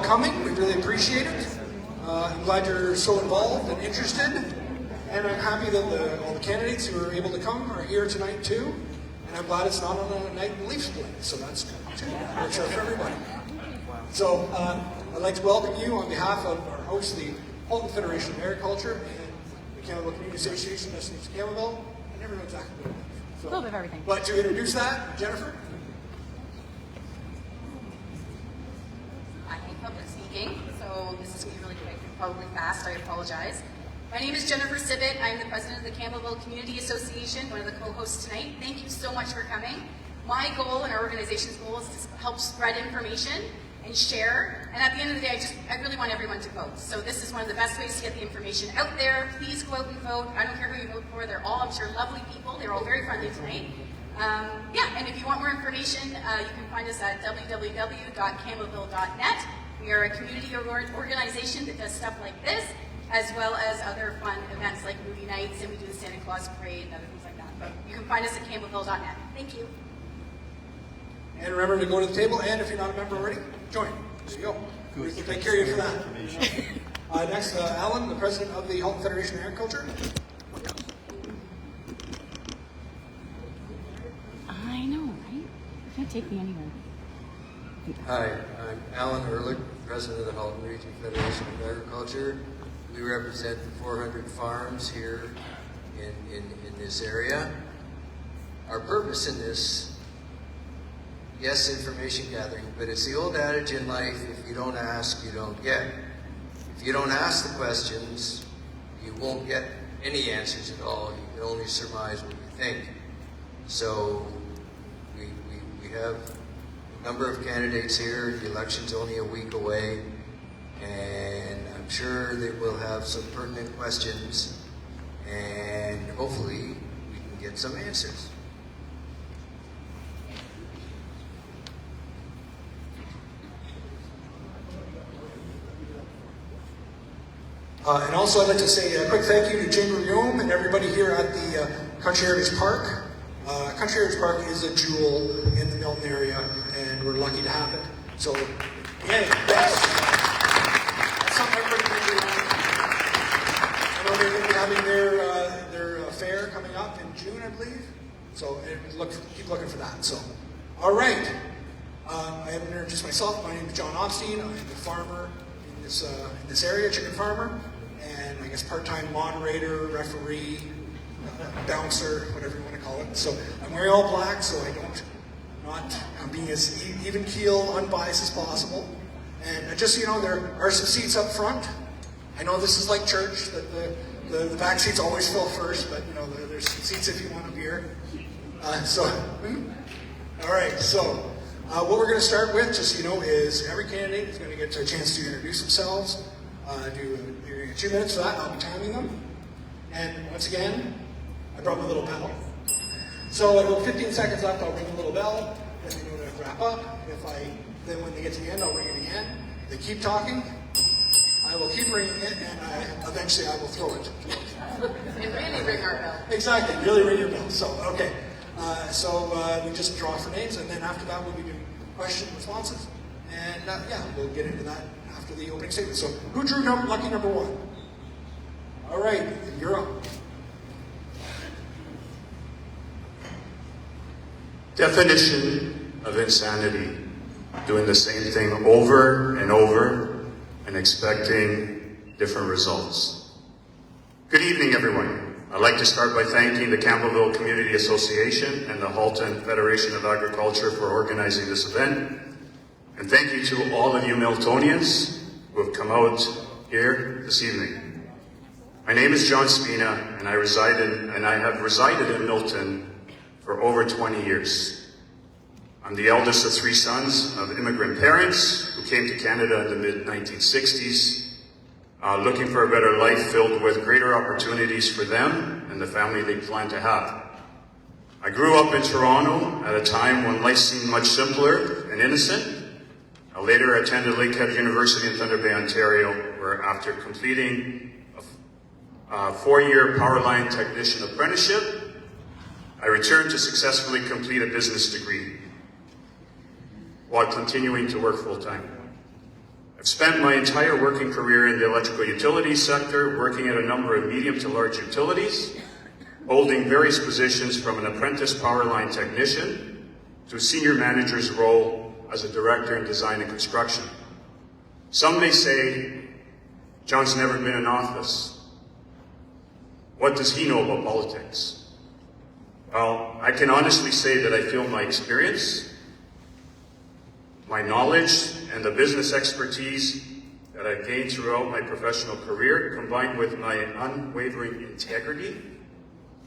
coming. We really appreciate it. I'm glad you're so involved and interested. And I'm happy that all the candidates who are able to come are here tonight too. And I'm glad it's not on a night in Leafs play. So that's good too. Works out for everybody. So I'd like to welcome you on behalf of our host, the Halton Federation of Agriculture and the Campbellville Community Association, that's Campbellville. I never know exactly what it is. So, a little bit of everything. But to introduce that, Jennifer. I hate public speaking, so this is going to be really quick and probably fast. I apologize. My name is Jennifer Sibbett. I'm the president of the Campbellville Community Association, one of the co-hosts tonight. Thank you so much for coming. My goal and our organization's goal is to help spread information and share. And at the end of the day, I really want everyone to vote. So this is one of the best ways to get the information out there. Please go out and vote. I don't care who you vote for. They're all, I'm sure, lovely people. They're all very friendly tonight. And if you want more information, you can find us at www.campbellville.net. We are a community organization that does stuff like this, as well as other fun events like movie nights, and we do the Santa Claus Parade and other things like that. But you can find us at campbellville.net. Thank you. And remember to go to the table, and if you're not a member already, join. There you go. We can take care of you for that. Next, Alan, the president of the Halton Federation of Agriculture. I know, right? You can't take me anywhere. Hi, I'm Alan Ehrlich, president of the Halton Region Federation of Agriculture. We represent the 400 farms here in this area. Our purpose in this, yes, information gathering, but it's the old adage in life, if you don't ask, you don't get. If you don't ask the questions, you won't get any answers at all. You can only surmise what you think. So we have a number of candidates here. The election's only a week away, and I'm sure they will have some pertinent questions, and hopefully we can get some answers. And also I'd like to say a quick thank you to Chamber Guillaume and everybody here at the Country Heritage Park. Country Heritage Park is a jewel in the Milton area, and we're lucky to have it. So, again, thanks. That's something everybody can do. I know they're going to be having their fair coming up in June, I believe. So keep looking for that. So, all right. I haven't introduced myself. My name is John Opstein. I'm a farmer in this area, chicken farmer, and I guess part-time moderator, referee, bouncer, whatever you want to call it. So I'm wearing all black, so I'm being as even keel, unbiased as possible. And just so you know, there are some seats up front. I know this is like church, that the back seats always fill first, but you know, there's some seats if you want a beer. All right, so what we're going to start with, just so you know, is every candidate is going to get a chance to introduce themselves. You're going to get 2 minutes for that. I'll be timing them. And once again, I brought my little bell. So at about 15 seconds left, I'll ring a little bell. Then we know to wrap up. Then when they get to the end, I'll ring it again. They keep talking. I will keep ringing it, and eventually I will throw it. And really ring our bell. Exactly. Really ring your bell. So, okay. We just draw for names, and then after that we'll be doing question and responses. And we'll get into that after the opening statement. So who drew lucky number 1? All right, you're up. Definition of insanity: doing the same thing over and over and expecting different results. Good evening, everyone. I'd like to start by thanking the Campbellville Community Association and the Halton Federation of Agriculture for organizing this event. And thank you to all of you Miltonians who have come out here this evening. My name is John Spina, and I have resided in Milton for over 20 years. I'm the eldest of 3 sons of immigrant parents who came to Canada in the mid-1960s, looking for a better life filled with greater opportunities for them and the family they plan to have. I grew up in Toronto at a time when life seemed much simpler and innocent. I later attended Lakehead University in Thunder Bay, Ontario, where after completing a 4-year power line technician apprenticeship, I returned to successfully complete a business degree while continuing to work full-time. I I've spent my entire working career in the electrical utilities sector, working at a number of medium to large utilities, holding various positions from an apprentice power line technician to a senior manager's role as a director in design and construction. Some may say, John's never been in office. What does he know about politics? Well, I can honestly say that I feel my experience, my knowledge, and the business expertise that I've gained throughout my professional career, combined with my unwavering integrity,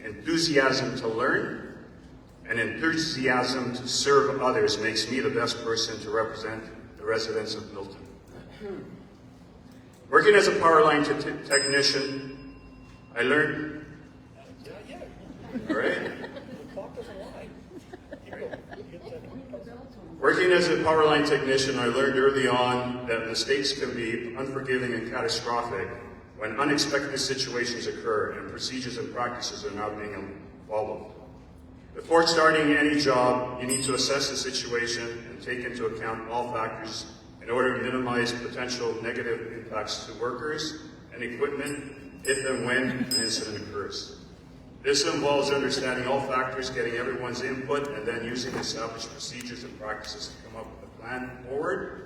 enthusiasm to learn, and enthusiasm to serve others, makes me the best person to represent the residents of Milton. Working as a power line technician, I learned. All right. Working as a power line technician, I learned early on that mistakes can be unforgiving and catastrophic when unexpected situations occur and procedures and practices are not being followed. Before starting any job, you need to assess the situation and take into account all factors in order to minimize potential negative impacts to workers and equipment if and when an incident occurs. This involves understanding all factors, getting everyone's input, and then using established procedures and practices to come up with a plan forward.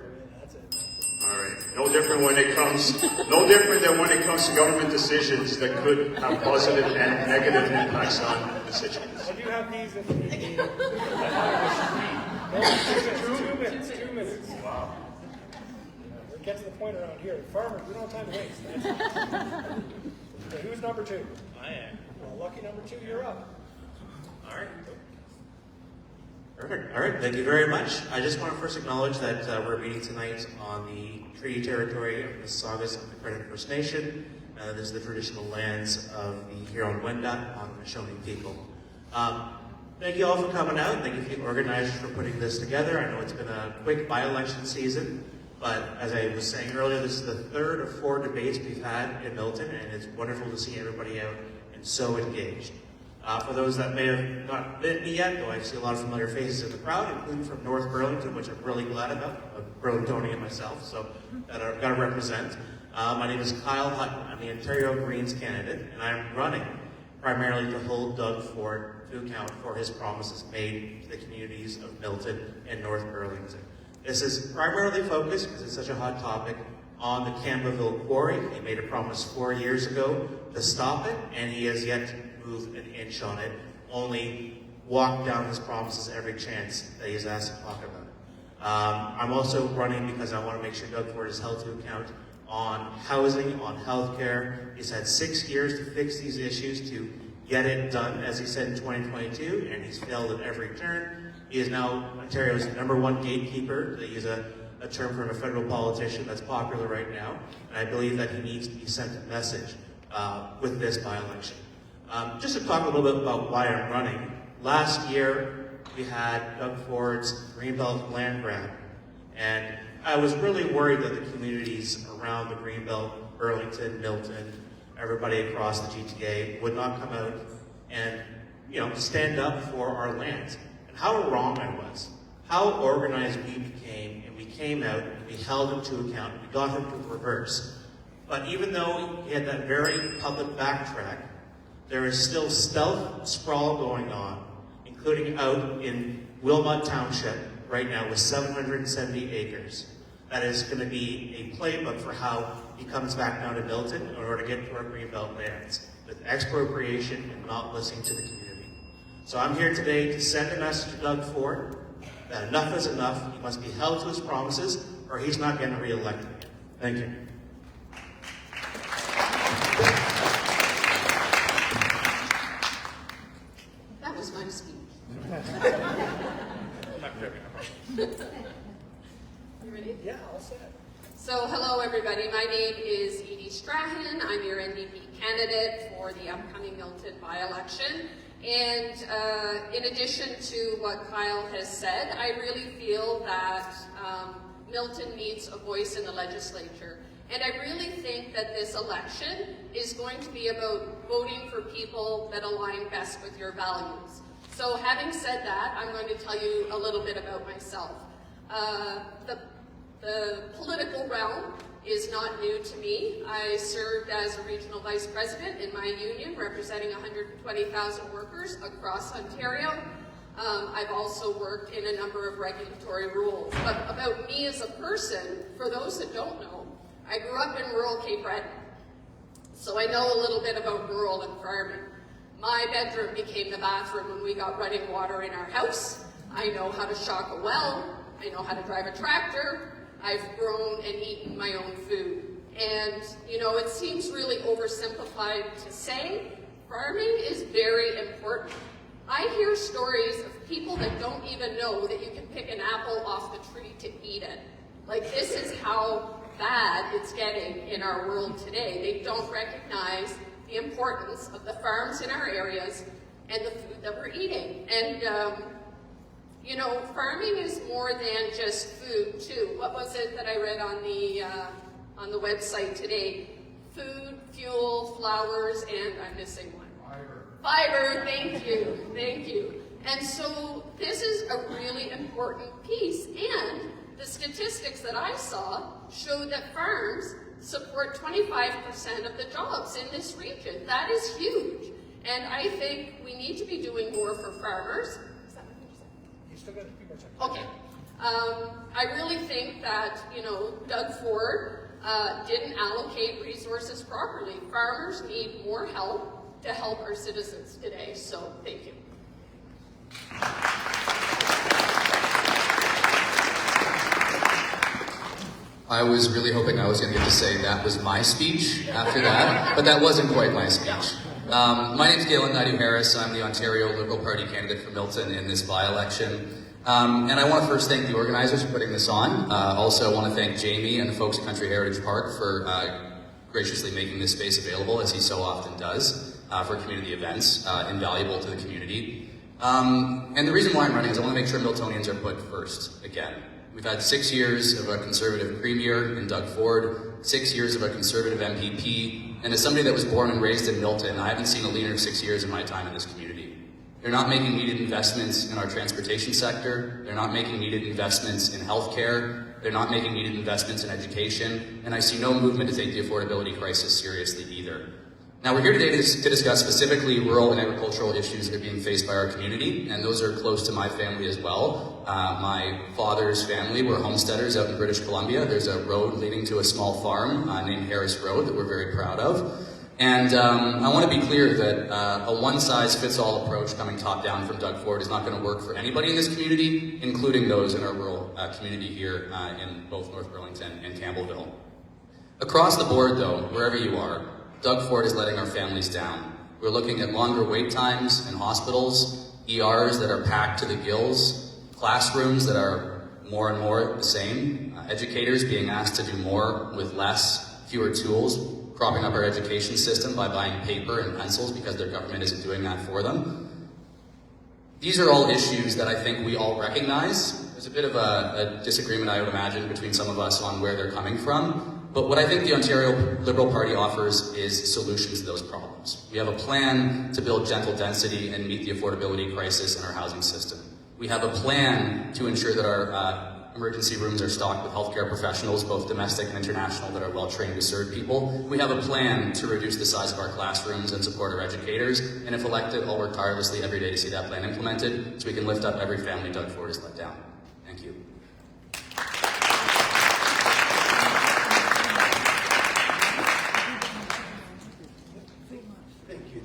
All right. No different than when it comes to government decisions that could have positive and negative impacts on the situation. Well, you have these if you need. 2 minutes. Wow. We get to the point around here. Farmers, we don't have time to waste. Okay, who's number 2? I am. Well, lucky number 2, you're up. All right. Perfect. All right. Thank you very much. I just want to first acknowledge that we're meeting tonight on the treaty territory of Mississaugas and the Credit First Nation. This is the traditional lands of the Huron-Wendat on the Shoshone people. Thank you all for coming out. Thank you to the organizers for putting this together. I know it's been a quick by-election season, but as I was saying earlier, this is the 3rd of 4 debates we've had in Milton, and it's wonderful to see everybody out and so engaged. For those that may have not met me yet, though I see a lot of familiar faces in the crowd, including from North Burlington, which I'm really glad about, Burlingtonian myself, so that I've got to represent. My name is Kyle Hutton. I'm the Ontario Greens candidate, and I'm running primarily to hold Doug Ford to account for his promises made to the communities of Milton and North Burlington. This is primarily focused, because it's such a hot topic, on the Campbellville Quarry. He made a promise 4 years ago to stop it, and he has yet to move an inch on it, only walk down his promises every chance that he's asked to talk about it. I'm also running because I want to make sure Doug Ford is held to account on housing, on healthcare. He's had 6 years to fix these issues, to get it done, as he said in 2022, and he's failed at every turn. He is now Ontario's #1 gatekeeper, to use a term from a federal politician that's popular right now, and I believe that he needs to be sent a message with this by-election. Just to talk a little bit about why I'm running. Last year, we had Doug Ford's Greenbelt land grab, and I was really worried that the communities around the Greenbelt, Burlington, Milton, everybody across the GTA would not come out and, stand up for our lands. And how wrong I was. How organized we became, and we came out and we held him to account, and we got him to reverse. But even though he had that very public backtrack, there is still stealth sprawl going on, including out in Wilmot Township right now with 770 acres. That is going to be a playbook for how he comes back down to Milton in order to get to our Greenbelt lands, with expropriation and not listening to the community. So I'm here today to send a message to Doug Ford that enough is enough. He must be held to his promises, or he's not getting reelected again. Thank you. That was my speech. You ready? Yeah, all set. So, hello everybody. My name is Edie Strahan. I'm your NDP candidate for the upcoming Milton by-election. And in addition to what Kyle has said, I really feel that Milton needs a voice in the legislature. And I really think that this election is going to be about voting for people that align best with your values. So having said that, I'm going to tell you a little bit about myself. The political realm is not new to me. I served as a regional vice president in my union, representing 120,000 workers across Ontario. I've also worked in a number of regulatory roles. But about me as a person, for those that don't know, I grew up in rural Cape Breton. So I know a little bit about rural and farming. My bedroom became the bathroom when we got running water in our house. I know how to shock a well. I know how to drive a tractor. I've grown and eaten my own food. And, you know, it seems really oversimplified to say farming is very important. I hear stories of people that don't even know that you can pick an apple off the tree to eat it. Like, this is how bad it's getting in our world today. They don't recognize the importance of the farms in our areas and the food that we're eating. And, you know, farming is more than just food, too. What was it that I read on the website today? Food, fuel, flowers, and I'm missing one. Fiber, thank you. And so this is a really important piece. And the statistics that I saw showed that farms support 25% of the jobs in this region. That is huge. And I think we need to be doing more for farmers. Is that what you said? You still got a few more seconds. Okay. I really think that, you know, Doug Ford didn't allocate resources properly. Farmers need more help to help our citizens today. So, thank you. I was really hoping I was going to get to say that was my speech after that, but that wasn't quite my speech. My name is Galen Naidoo-Harris. I'm the Ontario Liberal Party candidate for Milton in this by-election. And I want to first thank the organizers for putting this on. Also, I want to thank Jamie and the folks at Country Heritage Park for graciously making this space available, as he so often does, for community events, invaluable to the community. And the reason why I'm running is I want to make sure Miltonians are put first again. We've had 6 years of a Conservative Premier in Doug Ford, 6 years of a Conservative MPP, and as somebody that was born and raised in Milton, I haven't seen a leaner 6 years in my time in this community. They're not making needed investments in our transportation sector, they're not making needed investments in healthcare, they're not making needed investments in education, and I see no movement to take the affordability crisis seriously either. Now, we're here today to discuss specifically rural and agricultural issues that are being faced by our community, and those are close to my family as well. My father's family were homesteaders out in British Columbia. There's a road leading to a small farm named Harris Road that we're very proud of. And I want to be clear that a one-size-fits-all approach coming top-down from Doug Ford is not going to work for anybody in this community, including those in our rural community here in both North Burlington and Campbellville. Across the board, though, wherever you are, Doug Ford is letting our families down. We're looking at longer wait times in hospitals, ERs that are packed to the gills, classrooms that are more and more the same, educators being asked to do more with less, fewer tools, propping up our education system by buying paper and pencils because their government isn't doing that for them. These are all issues that I think we all recognize. There's a bit of a disagreement, I would imagine, between some of us on where they're coming from. But what I think the Ontario Liberal Party offers is solutions to those problems. We have a plan to build gentle density and meet the affordability crisis in our housing system. We have a plan to ensure that our emergency rooms are stocked with healthcare professionals, both domestic and international, that are well trained to serve people. We have a plan to reduce the size of our classrooms and support our educators. And if elected, I'll work tirelessly every day to see that plan implemented so we can lift up every family Doug Ford has let down. Thank you.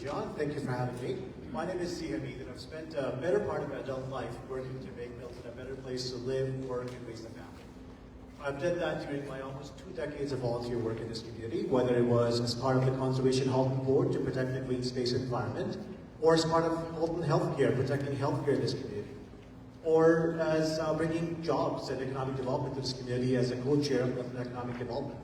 John, thank you for having me. My name is Sia Hamid, and I've spent a better part of my adult life working to make Milton a better place to live, work, and raise a family. I've done that during my almost 2 decades of volunteer work in this community, whether it was as part of the Conservation Halton Board to protect the green space environment, or as part of Halton Healthcare, protecting healthcare in this community, or as bringing jobs and economic development to this community as a co-chair of Milton Economic Development.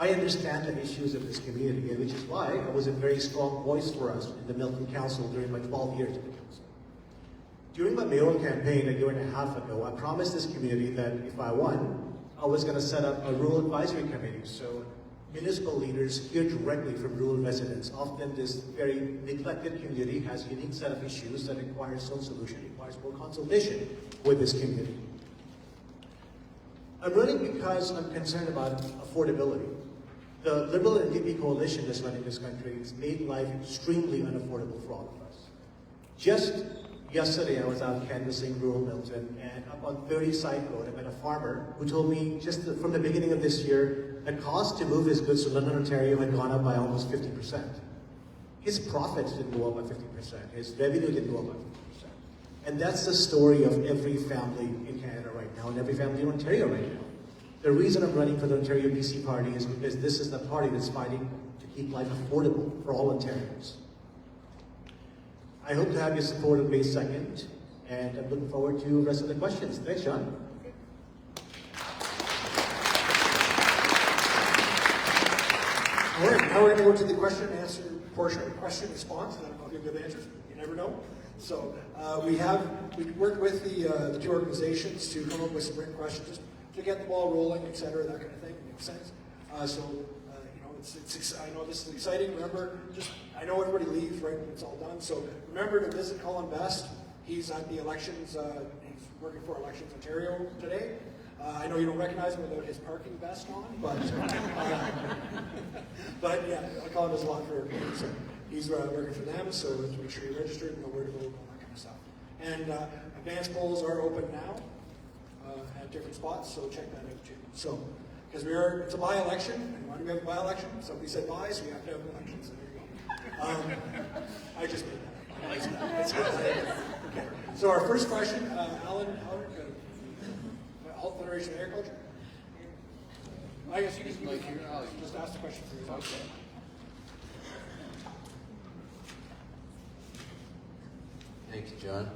I understand the issues of this community, which is why I was a very strong voice for us in the Milton Council during my 12 years in the council. During my mayoral campaign a year and a half ago, I promised this community that if I won, I was going to set up a rural advisory committee so municipal leaders hear directly from rural residents. Often this very neglected community has a unique set of issues that require its own solution, requires more consultation with this community. I'm running because I'm concerned about affordability. The Liberal and NDP coalition that's running this country has made life extremely unaffordable for all of us. Just yesterday, I was out canvassing rural Milton, and up on 30 Side Road, I met a farmer who told me just from the beginning of this year, the cost to move his goods to London, Ontario had gone up by almost 50%. His profits didn't go up by 50%. His revenue didn't go up by 50%. And that's the story of every family in Canada right now, and every family in Ontario right now. The reason I'm running for the Ontario BC Party is because this is the party that's fighting to keep life affordable for all Ontarians. I hope to have your support on May 2nd, and I'm looking forward to the rest of the questions. Thanks, John. All right, now we're going to go to the question and answer portion of the question response, and I'll give good answers. You never know. So we worked with the two organizations to come up with some written questions just to get the ball rolling, et cetera, that kind of thing. It makes sense. You know, I know this is exciting. Remember, I know everybody leaves right when it's all done. So remember to visit Colin Best. He's at the elections. He's working for Elections Ontario today. I know you don't recognize him without his parking vest on, but yeah, Colin does a lot for him. So he's working for them. So to make sure you're registered and know where to go and all that kind of stuff. And advance polls are open now at different spots. So check that out too. So. Because it's a by-election, and why do we have a by-election? Somebody said by, so we have to have an election, so there you go. I just made that up. That's good. Okay. So our first question, Alan, Halton Federation of Agriculture. I guess you can just ask the question for yourself. Thank you, John.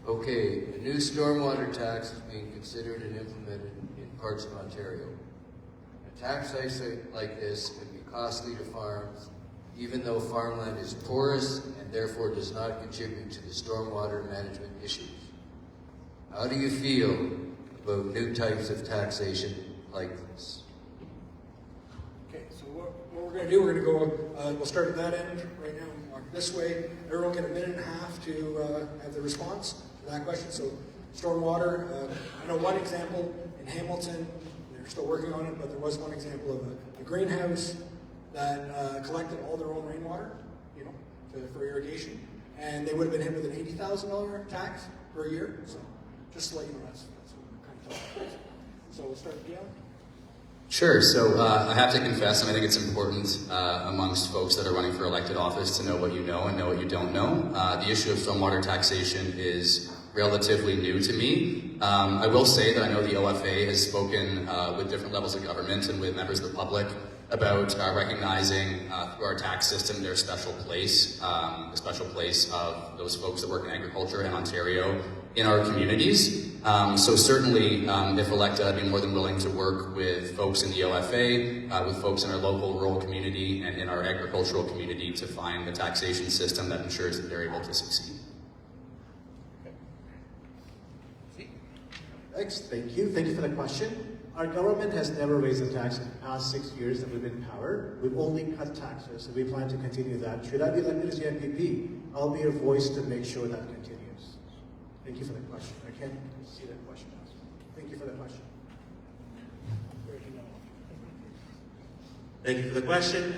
Okay, a new stormwater tax is being considered and implemented in parts of Ontario. A tax like this can be costly to farms, even though farmland is porous and therefore does not contribute to the stormwater management issues. How do you feel about new types of taxation like this? Okay, so what we're going to do, we're going to go, we'll start at that end right now and walk this way. Everyone get a minute and a half to have the response to that question. So stormwater, I know one example in Hamilton, they're still working on it, but there was one example of a greenhouse that collected all their own rainwater, for irrigation, and they would have been hit with an $80,000 tax per year. So just to let you know, that's what we're kind of talking about. So we'll start with Gail. Sure. So I have to confess, and I think it's important amongst folks that are running for elected office to know what you know and know what you don't know. The issue of stormwater taxation is relatively new to me. I will say that I know the OFA has spoken with different levels of government and with members of the public about recognizing through our tax system their special place, the special place of those folks that work in agriculture in Ontario in our communities. So certainly, if elected, I'd be more than willing to work with folks in the OFA, with folks in our local rural community and in our agricultural community to find the taxation system that ensures that they're able to succeed. Thanks, thank you. Thank you for the question. Our government has never raised a tax in the past 6 years that we've been in power. We've only cut taxes, and we plan to continue that. Should I be elected as the MPP, I'll be your voice to make sure that continues. Thank you for the question. I can't see that question. Thank you for the question. Thank you for the question.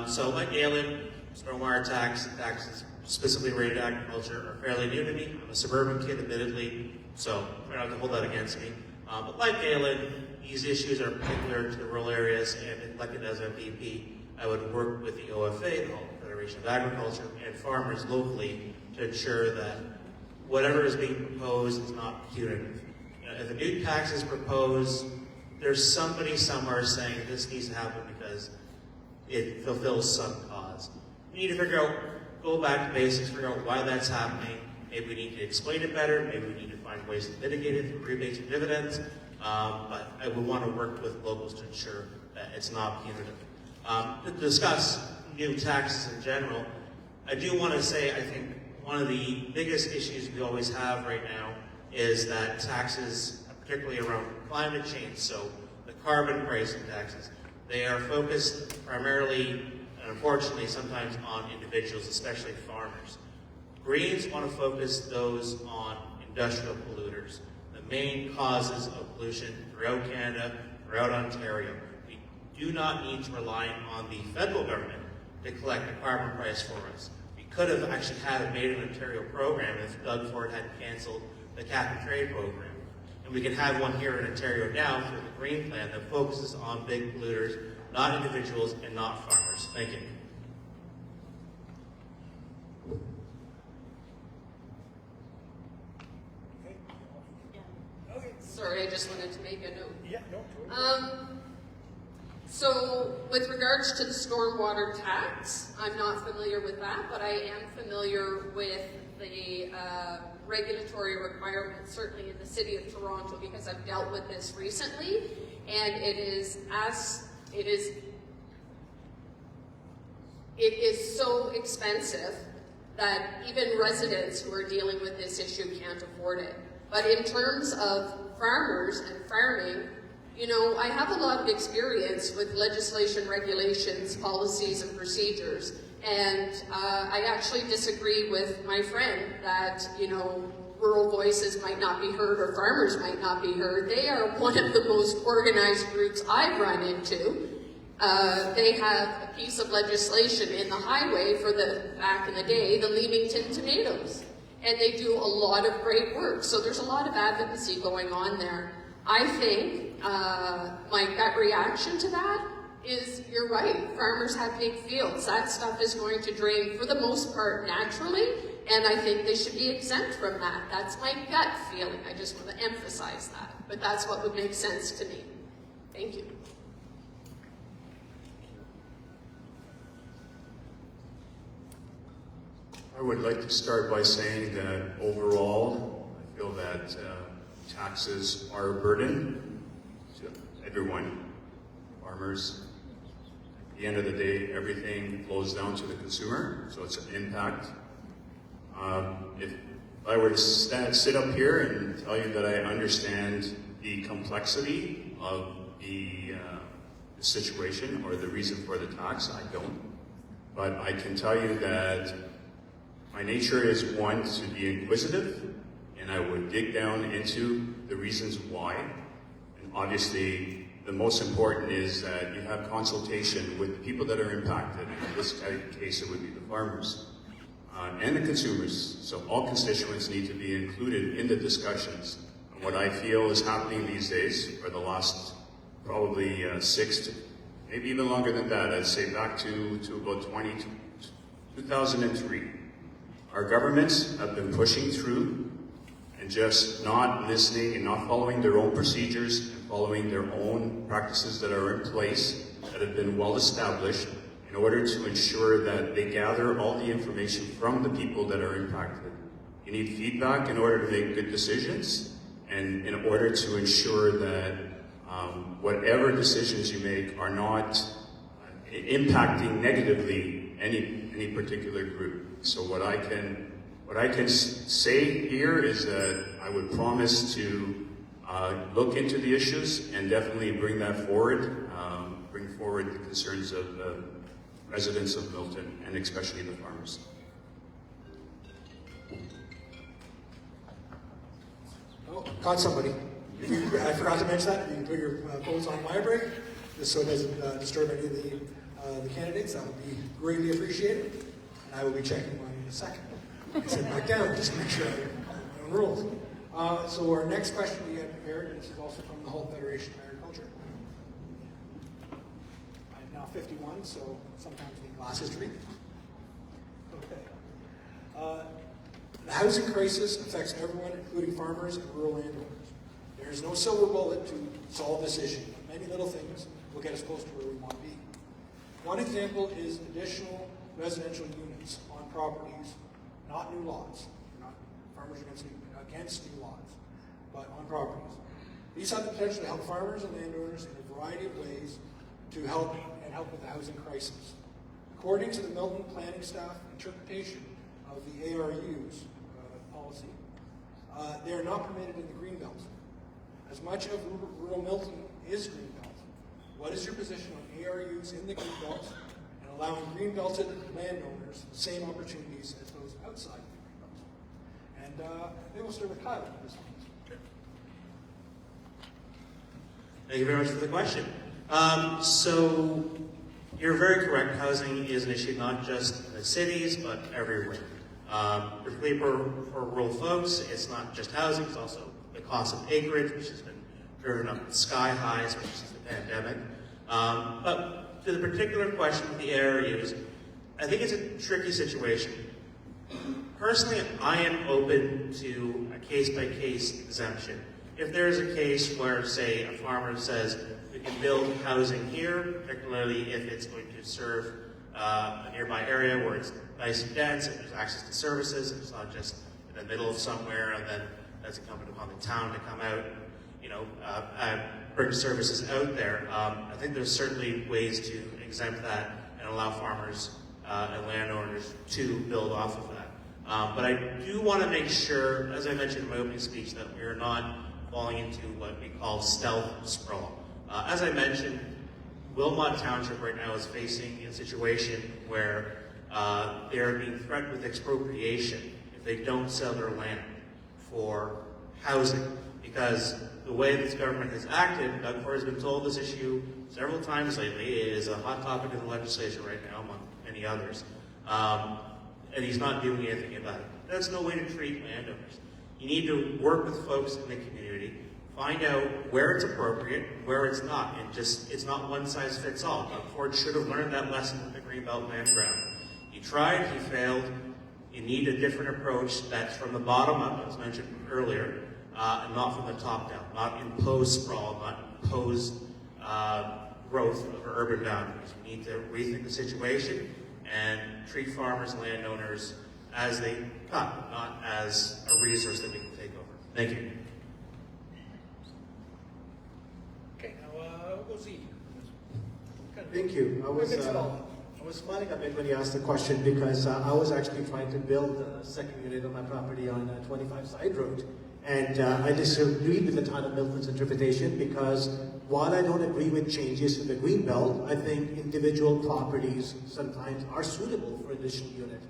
So like Galen, stormwater taxes specifically related to agriculture are fairly new to me. I'm a suburban kid, admittedly, so I don't have to hold that against me. But like Galen, these issues are particular to the rural areas, and elected as MPP, I would work with the OFA, the Halton Federation of Agriculture, and farmers locally to ensure that whatever is being proposed is not punitive. If a new tax is proposed, there's somebody somewhere saying this needs to happen because it fulfills some cause. We need to figure out, go back to basics, figure out why that's happening. Maybe we need to explain it better. Maybe we need to find ways to mitigate it through rebates and dividends. But I would want to work with locals to ensure that it's not punitive. To discuss new taxes in general, I do want to say I think one of the biggest issues we always have right now is that taxes, particularly around climate change, so the carbon pricing taxes, they are focused primarily, and unfortunately sometimes, on individuals, especially farmers. Greens want to focus those on industrial polluters, the the main causes of pollution throughout Canada, throughout Ontario. We do not need to rely on the federal government to collect a carbon price for us. We could have actually had a Made in Ontario program if Doug Ford hadn't canceled the cap and trade program. And we can have one here in Ontario now through the Green Plan that focuses on big polluters, not individuals and not farmers. Thank you. Sorry, I just wanted to make a note. Yeah, no. So with regards to the stormwater tax, I'm not familiar with that, but I am familiar with the regulatory requirements, certainly in the city of Toronto, because I've dealt with this recently, and it is so expensive that even residents who are dealing with this issue can't afford it. But in terms of farmers and farming, you know, I have a lot of experience with legislation, regulations, policies, and procedures. And I actually disagree with my friend that, you know, rural voices might not be heard or farmers might not be heard. They are one of the most organized groups I've run into. They have a piece of legislation in the highway for back in the day, the Leamington tomatoes. And they do a lot of great work. So there's a lot of advocacy going on there. I think my gut reaction to that is you're right. Farmers have big fields. That stuff is going to drain for the most part naturally, and I think they should be exempt from that. That's my gut feeling. I just want to emphasize that. But that's what would make sense to me. Thank you. I would like to start by saying that overall, I feel that taxes are a burden to everyone, farmers. At the end of the day, everything flows down to the consumer, so it's an impact. If I were to sit up here and tell you that I understand the complexity of the situation or the reason for the tax, I don't. But I can tell you that my nature is one to be inquisitive, and I would dig down into the reasons why. And obviously, the most important is that you have consultation with the people that are impacted. In this case, it would be the farmers and the consumers. So all constituents need to be included in the discussions. And what I feel is happening these days, for the last probably 6 to maybe even longer than that, I'd say back to about 2003. Our governments have been pushing through and just not listening and not following their own procedures and following their own practices that are in place that have been well established in order to ensure that they gather all the information from the people that are impacted. You need feedback in order to make good decisions and in order to ensure that whatever decisions you make are not impacting negatively any particular group. So what I can say here is that I would promise to look into the issues and definitely bring that forward, bring forward the concerns of the residents of Milton and especially the farmers. Oh, caught somebody. I forgot to mention that. You can put your phones on vibrate, just so it doesn't disturb any of the candidates. That would be greatly appreciated. And I will be checking mine in a second. Sit back down just to make sure I own rules. So our next question we have prepared, and this is also from the Halton Federation of Agriculture. I'm now 51, so sometimes need glasses to read. Okay. The housing crisis affects everyone, including farmers and rural landowners. There is no silver bullet to solve this issue. Many little things will get us close to where we want to be. One example is additional residential units on properties, not new lots. Not farmers against new lots, but on properties. These have the potential to help farmers and landowners in a variety of ways to help with the housing crisis. According to the Milton planning staff interpretation of the ARU's policy, they are not permitted in the Greenbelt. As much of rural Milton is Greenbelt, what is your position on ARUs in the Greenbelt and allowing Greenbelted landowners the same opportunities as those outside the Greenbelt? And maybe we'll start with Kyle on this one. Thank you very much for the question. So you're very correct. Housing is an issue not just in the cities, but everywhere. Particularly for rural folks, it's not just housing, it's also the cost of acreage, which has been driven up sky high, especially since the pandemic. But to the particular question of the ARUs, I think it's a tricky situation. Personally, I am open to a case-by-case exemption. If there is a case where, say, a farmer says, we can build housing here, particularly if it's going to serve a nearby area where it's nice and dense and there's access to services, and it's not just in the middle of somewhere and then that's incumbent upon the town to come out, and bring services out there. I think there's certainly ways to exempt that and allow farmers and landowners to build off of that. But I do want to make sure, as I mentioned in my opening speech, that we are not falling into what we call stealth sprawl. As I mentioned, Wilmot Township right now is facing a situation where they are being threatened with expropriation if they don't sell their land for housing. Because the way this government has acted, Doug Ford has been told this issue several times lately. It is a hot topic in the legislature right now, among many others. And he's not doing anything about it. That's no way to treat landowners. You need to work with folks in the community, find out where it's appropriate, where it's not, and it's not one size fits all. Doug Ford should have learned that lesson with the Greenbelt Land Grant. He tried, he failed. You need a different approach that's from the bottom up, as mentioned earlier, and not from the top down, not imposed sprawl, not imposed growth of urban boundaries. We need to rethink the situation and treat farmers and landowners as they come, not as a resource that we can take over. Thank you. Okay, now we'll see. Thank you. I was smiling a bit when you asked the question because I was actually trying to build a second unit on my property on 25 Side Road. And I disagreed with the town of Milton's interpretation because while I don't agree with changes to the Greenbelt, I think individual properties sometimes are suitable for additional unit.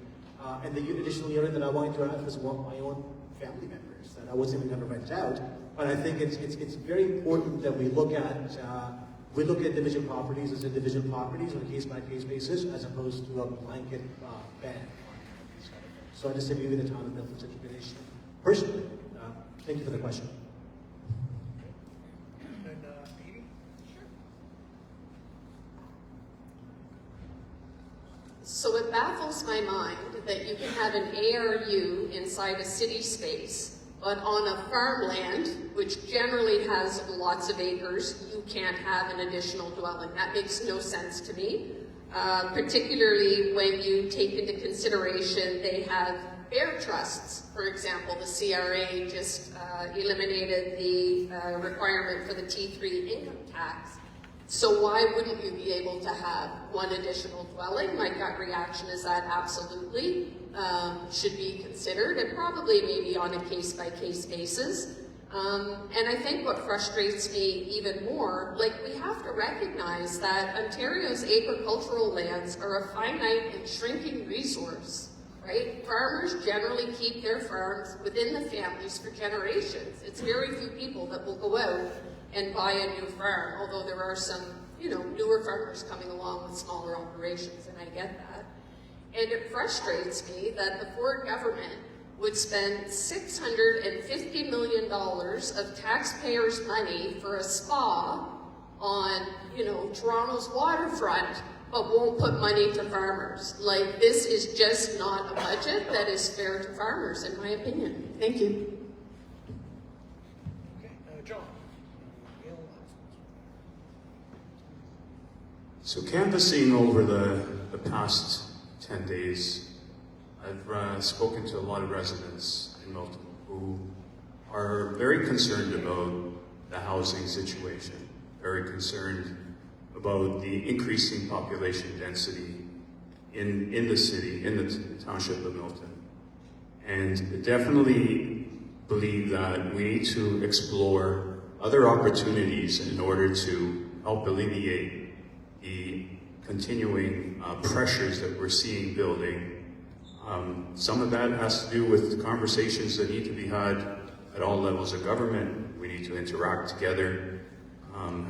And the additional unit that I wanted to add was one of my own family members that I wasn't even going to rent out. But I think it's very important that we look at individual properties as individual properties on a case-by-case basis as opposed to a blanket ban. So I disagree with the town of Milton's interpretation. Personally, thank you for the question. And Edie? So it baffles my mind that you can have an ARU inside a city space, but on a farmland, which generally has lots of acres, you can't have an additional dwelling. That makes no sense to me, particularly when you take into consideration they have bear trusts. For example, the CRA just eliminated the requirement for the T3 income tax. So why wouldn't you be able to have one additional dwelling? My gut reaction is that absolutely should be considered, and probably maybe on a case-by-case basis. And I think what frustrates me even more, like, we have to recognize that Ontario's agricultural lands are a finite and shrinking resource, right? Farmers generally keep their farms within the families for generations. It's very few people that will go out and buy a new farm, although there are some, newer farmers coming along with smaller operations, and I get that. And it frustrates me that the Ford government would spend $650 million of taxpayers' money for a spa on, Toronto's waterfront, but won't put money to farmers. Like, this is just not a budget that is fair to farmers, in my opinion. Thank you. Okay, John. So canvassing over the past 10 days, I've spoken to a lot of residents in Milton who are very concerned about the housing situation, very concerned about the increasing population density in the city, in the township of Milton. And definitely believe that we need to explore other opportunities in order to help alleviate the continuing pressures that we're seeing building. Some of that has to do with conversations that need to be had at all levels of government. We need to interact together.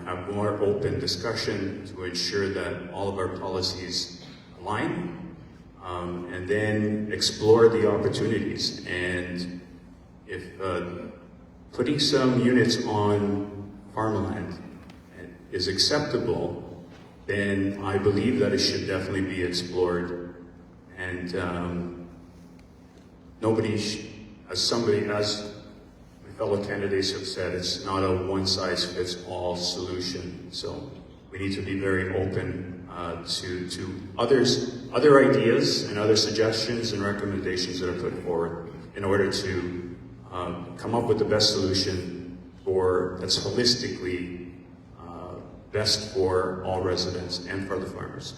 have more open discussion to ensure that all of our policies align, and then explore the opportunities. And if putting some units on farmland is acceptable, then I believe that it should definitely be explored. And as my fellow candidates have said, it's not a one-size-fits-all solution. So we need to be very open to other ideas and other suggestions and recommendations that are put forward in order to come up with the best solution that's holistically best for all residents and for the farmers.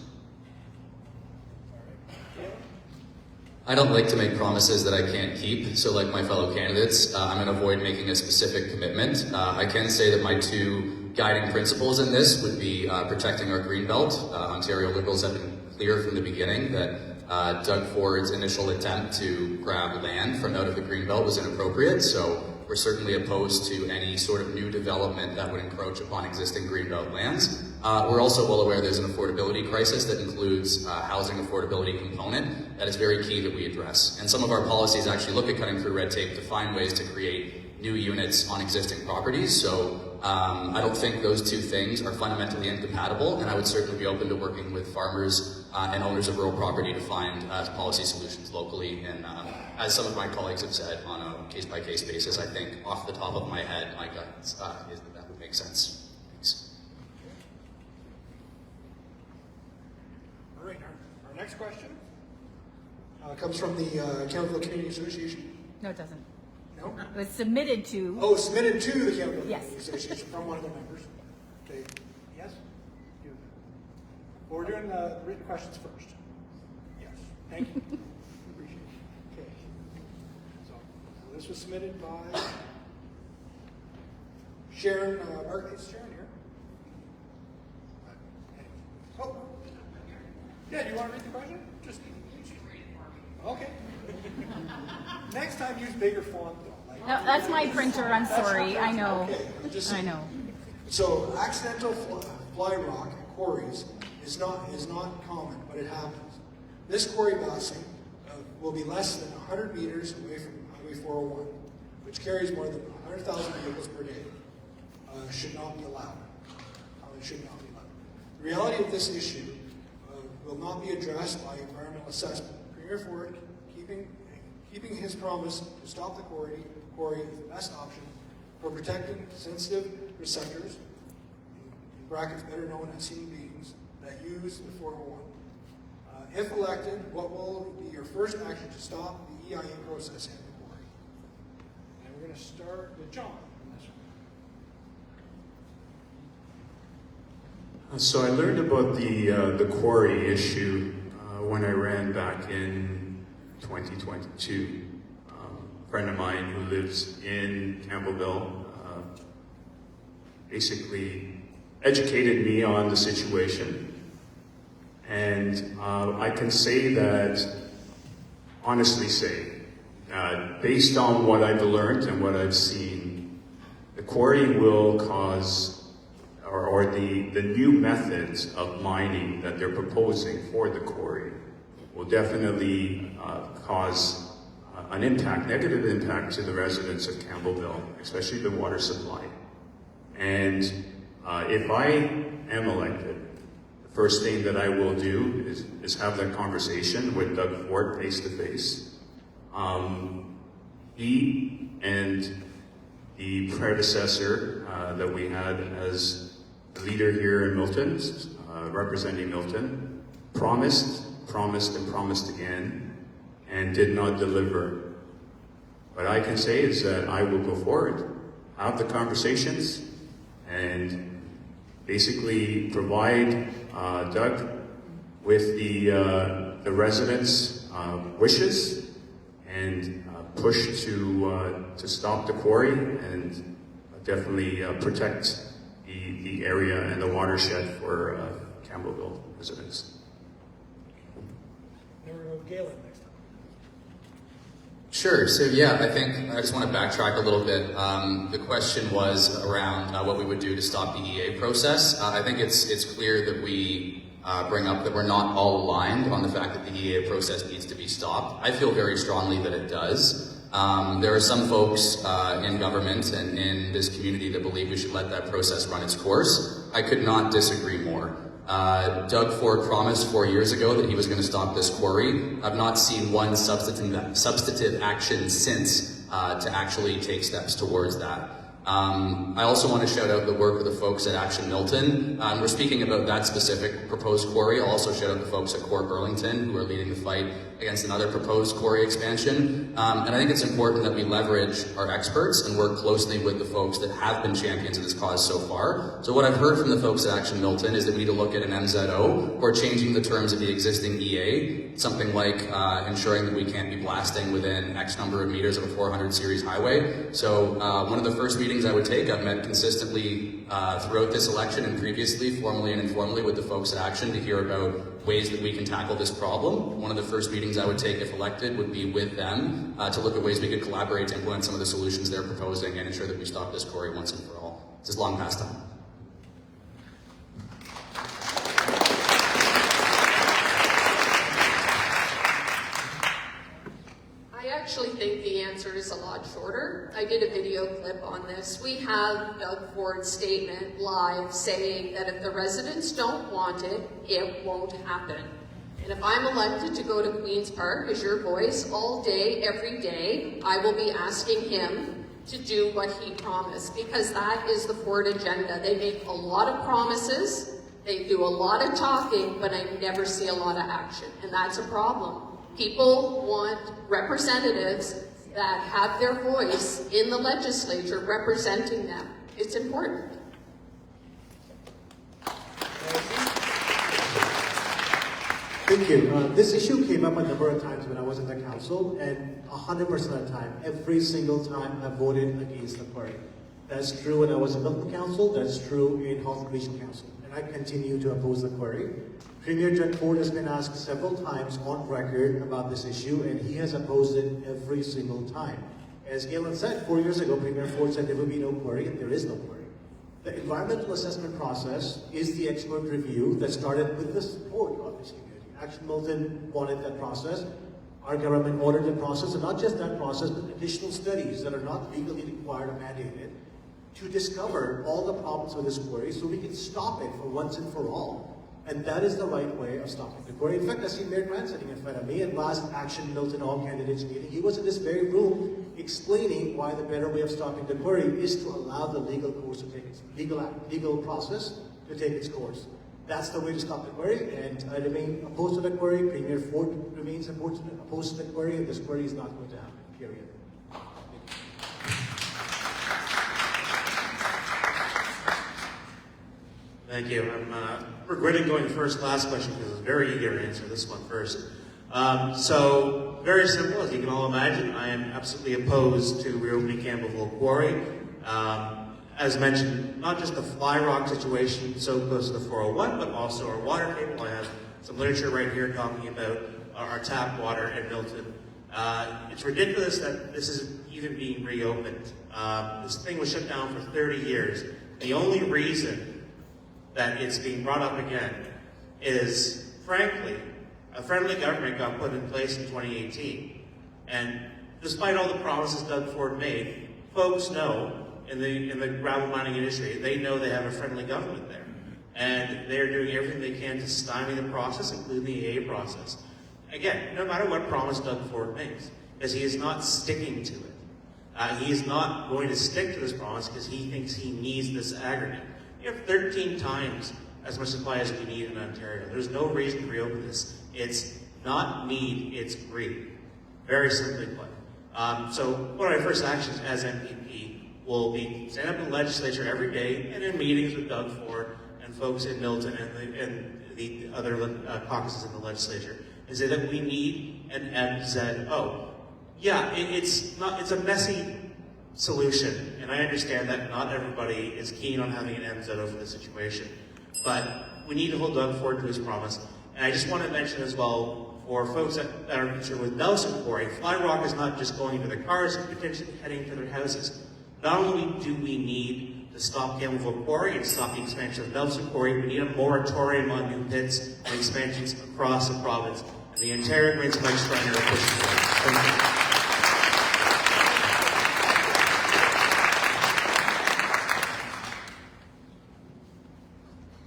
I don't like to make promises that I can't keep, so like my fellow candidates, I'm going to avoid making a specific commitment. I can say that my two guiding principles in this would be protecting our greenbelt. Ontario Liberals have been clear from the beginning that Doug Ford's initial attempt to grab land from out of the greenbelt was inappropriate, so we're certainly opposed to any sort of new development that would encroach upon existing greenbelt lands. We're also well aware there's an affordability crisis that includes housing affordability component that is very key that we address. And some of our policies actually look at cutting through red tape to find ways to create new units on existing properties. So I don't think those two things are fundamentally incompatible, and I would certainly be open to working with farmers and owners of rural property to find policy solutions locally. And as some of my colleagues have said, on a case-by-case basis, I think off the top of my head, my gut is that that would make sense. Thanks. All right, our next question comes from the Campbellville Community Association. No, it doesn't. No? It was submitted to. Oh, submitted to the Campbellville Yes. Community Association from one of the members. Okay. Yes? Well, we're doing the written questions first. Yes. Thank you. Appreciate it. Okay. So this was submitted by Sharon Barkley. Is Sharon here? Oh. Yeah, do you want to read the question? Just read it for me. Okay. Next time use bigger font though. Like, No, that's my printer. I'm sorry. I know. Okay. I know. So accidental fly rock at quarries is not common, but it happens. This quarry blasting will be less than 100 meters away from Highway 401, which carries more than 100,000 vehicles per day. Should not be allowed. It should not be allowed. The reality of this issue will not be addressed by environmental assessment. Premier Ford keeping his promise to stop the quarry is the best option for protecting sensitive receptors, in brackets better known as human beings, that use the 401. If elected, what will be your first action to stop the EIA process in the quarry? And we're going to start with John on this one. So I learned about the quarry issue when I ran back in 2022. A friend of mine who lives in Campbellville basically educated me on the situation. And I can say that, honestly say, based on what I've learned and what I've seen, the quarry will cause, or the new methods of mining that they're proposing for the quarry will definitely cause an impact, negative impact to the residents of Campbellville, especially the water supply. And if I am elected, the first thing that I will do is have that conversation with Doug Ford face to face. He and the predecessor that we had as the leader here in Milton, representing Milton, promised again, and did not deliver. What I can say is that I will go forward, have the conversations, and basically provide Doug with the residents' wishes and push to stop the quarry and definitely protect the area and the watershed for Campbellville residents. Then we're going to go Galen next Sure. So yeah, I think I just want to backtrack a little bit. The question was around what we would do to stop the EA process. I think it's clear that we bring up that we're not all aligned on the fact that the EA process needs to be stopped. I feel very strongly that it does. There are some folks in government and in this community that believe we should let that process run its course. I could not disagree more. Doug Ford promised 4 years ago that he was going to stop this quarry. I've not seen one substantive action since to actually take steps towards that. I also want to shout out the work of the folks at Action Milton. We're speaking about that specific proposed quarry. I'll also shout out the folks at Court Burlington who are leading the fight against another proposed quarry expansion. And I think it's important that we leverage our experts and work closely with the folks that have been champions of this cause so far. So what I've heard from the folks at Action Milton is that we need to look at an MZO or changing the terms of the existing EA, something like ensuring that we can't be blasting within X number of meters of a 400 series highway. So one of the first meetings I would take, I've met consistently throughout this election and previously, formally and informally, with the folks at Action to hear about ways that we can tackle this problem. One of the first meetings I would take if elected would be with them to look at ways we could collaborate to implement some of the solutions they're proposing and ensure that we stop this quarry once and for all. It's just long past time. I actually think the answer is a lot shorter. I did a video clip on this. We have Doug Ford's statement live saying that if the residents don't want it, it won't happen. And if I'm elected to go to Queen's Park as your voice all day, every day, I will be asking him to do what he promised, because that is the Ford agenda. They make a lot of promises, they do a lot of talking, but I never see a lot of action, and that's a problem. People want representatives that have their voice in the legislature representing them. It's important. Thank you. This issue came up a number of times when I was in the council, and 100% of the time, every single time, I voted against the quarry. That's true when I was in Milton Council, that's true in Halton Regional Council, and I continue to oppose the quarry. Premier Doug Ford has been asked several times on record about this issue, and he has opposed it every single time. As Galen said, 4 years ago, Premier Ford said there will be no quarry, and there is no quarry. The environmental assessment process is the expert review that started with the support of this community. Action Milton wanted that process. Our government ordered the process, and not just that process, but additional studies that are not legally required or mandated to discover all the problems with this quarry so we can stop it for once and for all. And that is the right way of stopping the quarry. In fact, I see Mayor Grant sitting in front of me at last Action Milton All Candidates meeting. He was in this very room explaining why the better way of stopping the quarry is to allow the legal course to take its legal process to take its course. That's the way to stop the quarry, and I remain opposed to the quarry. Premier Ford remains opposed to the quarry, and this quarry is not going to happen, period. Thank you. I'm regretting going first last question because I was very eager to answer this one first. So, very simple, as you can all imagine, I am absolutely opposed to reopening Campbellville Quarry. As mentioned, not just the fly rock situation so close to the 401, but also our water table. I have some literature right here talking about our tap water in Milton. It's ridiculous that this is even being reopened. This thing was shut down for 30 years. The only reason that it's being brought up again is, frankly, a friendly government got put in place in 2018. And despite all the promises Doug Ford made, folks know in the gravel mining industry, they know they have a friendly government there. And they're doing everything they can to stymie the process, including the EA process. Again, no matter what promise Doug Ford makes, because he is not sticking to it. He is not going to stick to this promise because he thinks he needs this aggregate. You have 13 times as much supply as we need in Ontario. There's no reason to reopen this. It's not need, it's greed. Very simply put. So one of my first actions as MPP will be stand up in the legislature every day and in meetings with Doug Ford and folks in Milton and the other caucuses in the legislature and say that we need an MZO. Yeah, it's a messy solution, and I understand that not everybody is keen on having an MZO for this situation, but we need to hold Doug Ford to his promise. And I just want to mention as well, for folks that are concerned with Nelson Quarry, fly rock is not just going into their cars, it's potentially heading to their houses. Not only do we need to stop Campbellville Quarry and stop the expansion of Nelson Quarry, we need a moratorium on new pits and expansions across the province. And the Ontario Greens and Mike Schreiner are pushing for that. Thank you.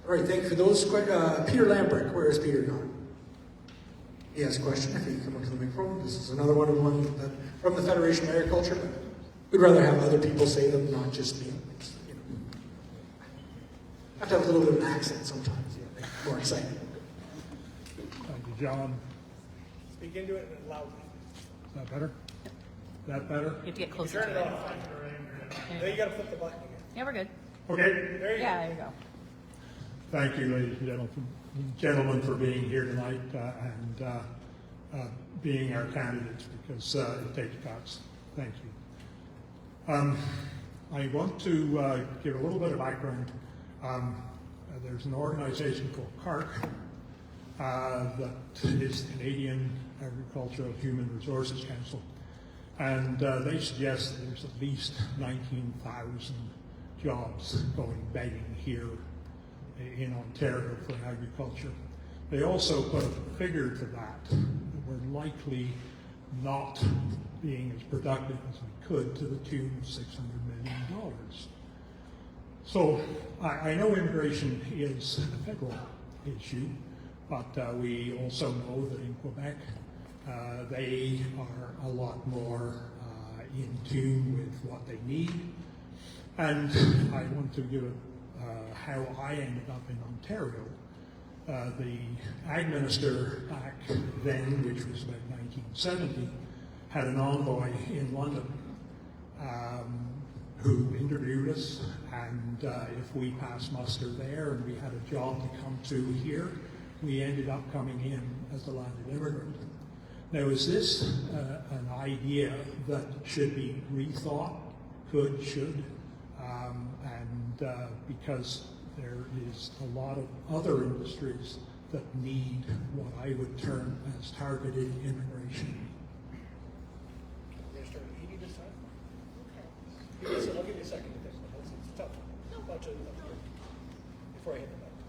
All right, thank you for those. Peter Lambrick, where is Peter gone? He has a question. If you come up to the microphone, this is another one from the Federation of Agriculture, but we'd rather have other people say them, not just me. You know. Have to have a little bit of an accent sometimes, yeah, make it more exciting. Thank you, John. Speak into it and loudly. Is that better? Is that better? You have to get closer Turn it to it. off. Then you got to flip the button again. Yeah, we're good. Okay, there you Yeah, there you go. Thank you, ladies and gentlemen, for being here tonight and being our candidates, because it takes guts. Thank you. I want to give a little bit of background. There's an organization called CARC that is the Canadian Agricultural Human Resources Council, and they suggest that there's at least 19,000 jobs going begging here in Ontario for agriculture. They also put a figure to that. We're likely not being as productive as we could, to the tune of $600 million. So I know immigration is a federal issue, but we also know that in Quebec they are a lot more in tune with what they need. And I want to give how I ended up in Ontario. The Ag Minister back then, which was about 1970, had an envoy in London who interviewed us, and if we passed muster there and we had a job to come to here, we ended up coming in as a landed immigrant. Now, is this an idea that should be rethought, should, because there is a lot of other industries that need what I would term as targeted immigration. You're starting eating this time? Okay. I'll give you a second to think. It's tough. Before I hit the button.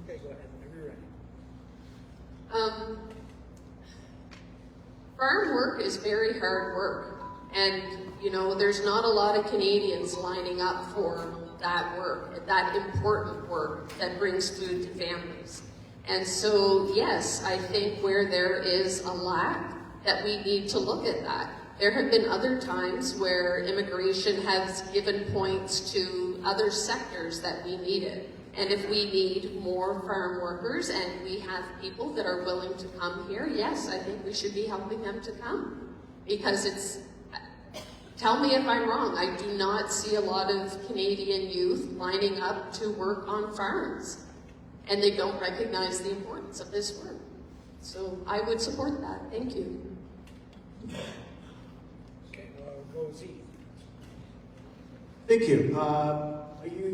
Okay, go ahead. Whenever you're ready. Farm work is very hard work. And, you know, there's not a lot of Canadians lining up for that work, that important work that brings food to families. And so, yes, I think where there is a lack, that we need to look at that. There have been other times where immigration has given points to other sectors that we needed. And if we need more farm workers and we have people that are willing to come here, yes, I think we should be helping them to come. Because it's, tell me if I'm wrong, I do not see a lot of Canadian youth lining up to work on farms. And they don't recognize the importance of this work. So I would support that. Thank you. Okay, go Z. Thank you.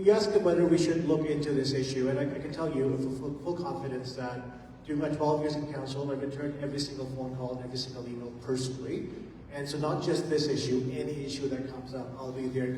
You asked whether we should look into this issue, and I can tell you with full confidence that during my 12 years in council, I've returned every single phone call and every single email personally. And so not just this issue, any issue that comes up, I'll be there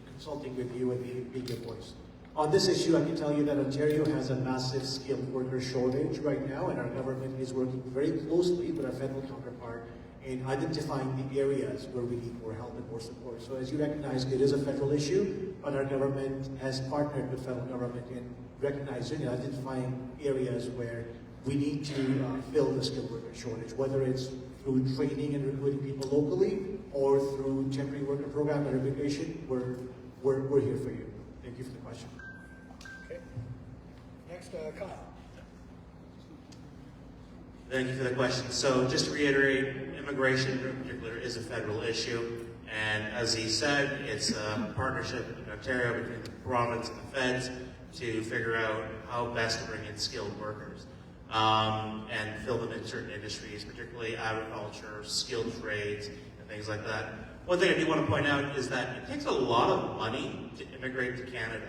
consulting with you and being your voice. On this issue, I can tell you that Ontario has a massive skilled worker shortage right now, and our government is working very closely with our federal counterpart in identifying the areas where we need more help and more support. So as you recognize, it is a federal issue, but our government has partnered with federal government in recognizing and identifying areas where we need to fill the skilled worker shortage, whether it's through training and recruiting people locally or through temporary worker program or immigration. We're here for you. Thank you for the question. Okay. Next, Kyle. Thank you for the question. So just to reiterate, immigration in particular is a federal issue. And as he said, it's a partnership in Ontario between the province and the feds to figure out how best to bring in skilled workers and fill them in certain industries, particularly agriculture, skilled trades, and things like that. One thing I do want to point out is that it takes a lot of money to immigrate to Canada.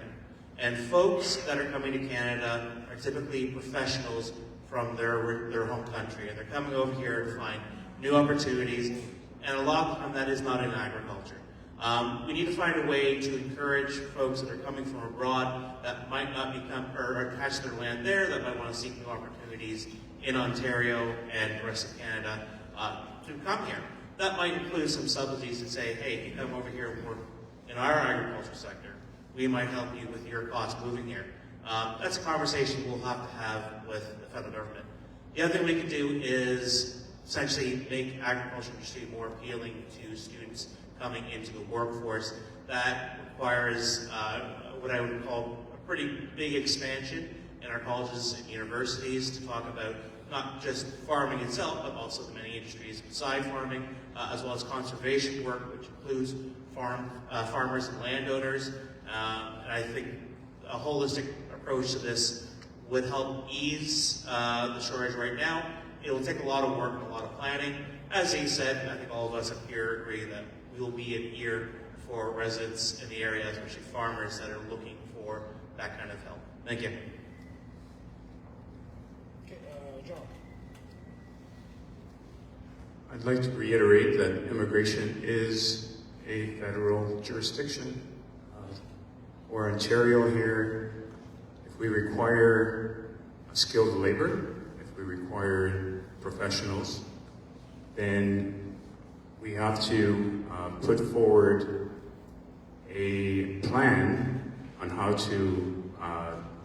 And folks that are coming to Canada are typically professionals from their home country, and they're coming over here to find new opportunities, and a lot of the time that is not in agriculture. We need to find a way to encourage folks that are coming from abroad that might not become or attach their land there, that might want to seek new opportunities in Ontario and the rest of Canada to come here. That might include some subsidies to say, hey, if you come over here and work in our agriculture sector, we might help you with your costs moving here. That's a conversation we'll have to have with the federal government. The other thing we can do is essentially make agriculture industry more appealing to students coming into the workforce. That requires what I would call a pretty big expansion in our colleges and universities to talk about not just farming itself, but also the many industries beside farming, as well as conservation work, which includes farmers and landowners. And I think a holistic approach to this would help ease the shortage right now. It will take a lot of work and a lot of planning. As he said, I think all of us up here agree that we will be an ear for residents in the area, especially farmers that are looking for that kind of help. Thank you. Okay, John. I'd like to reiterate that immigration is a federal jurisdiction. For Ontario here, if we require skilled labor, if we require professionals, then we have to put forward a plan on how to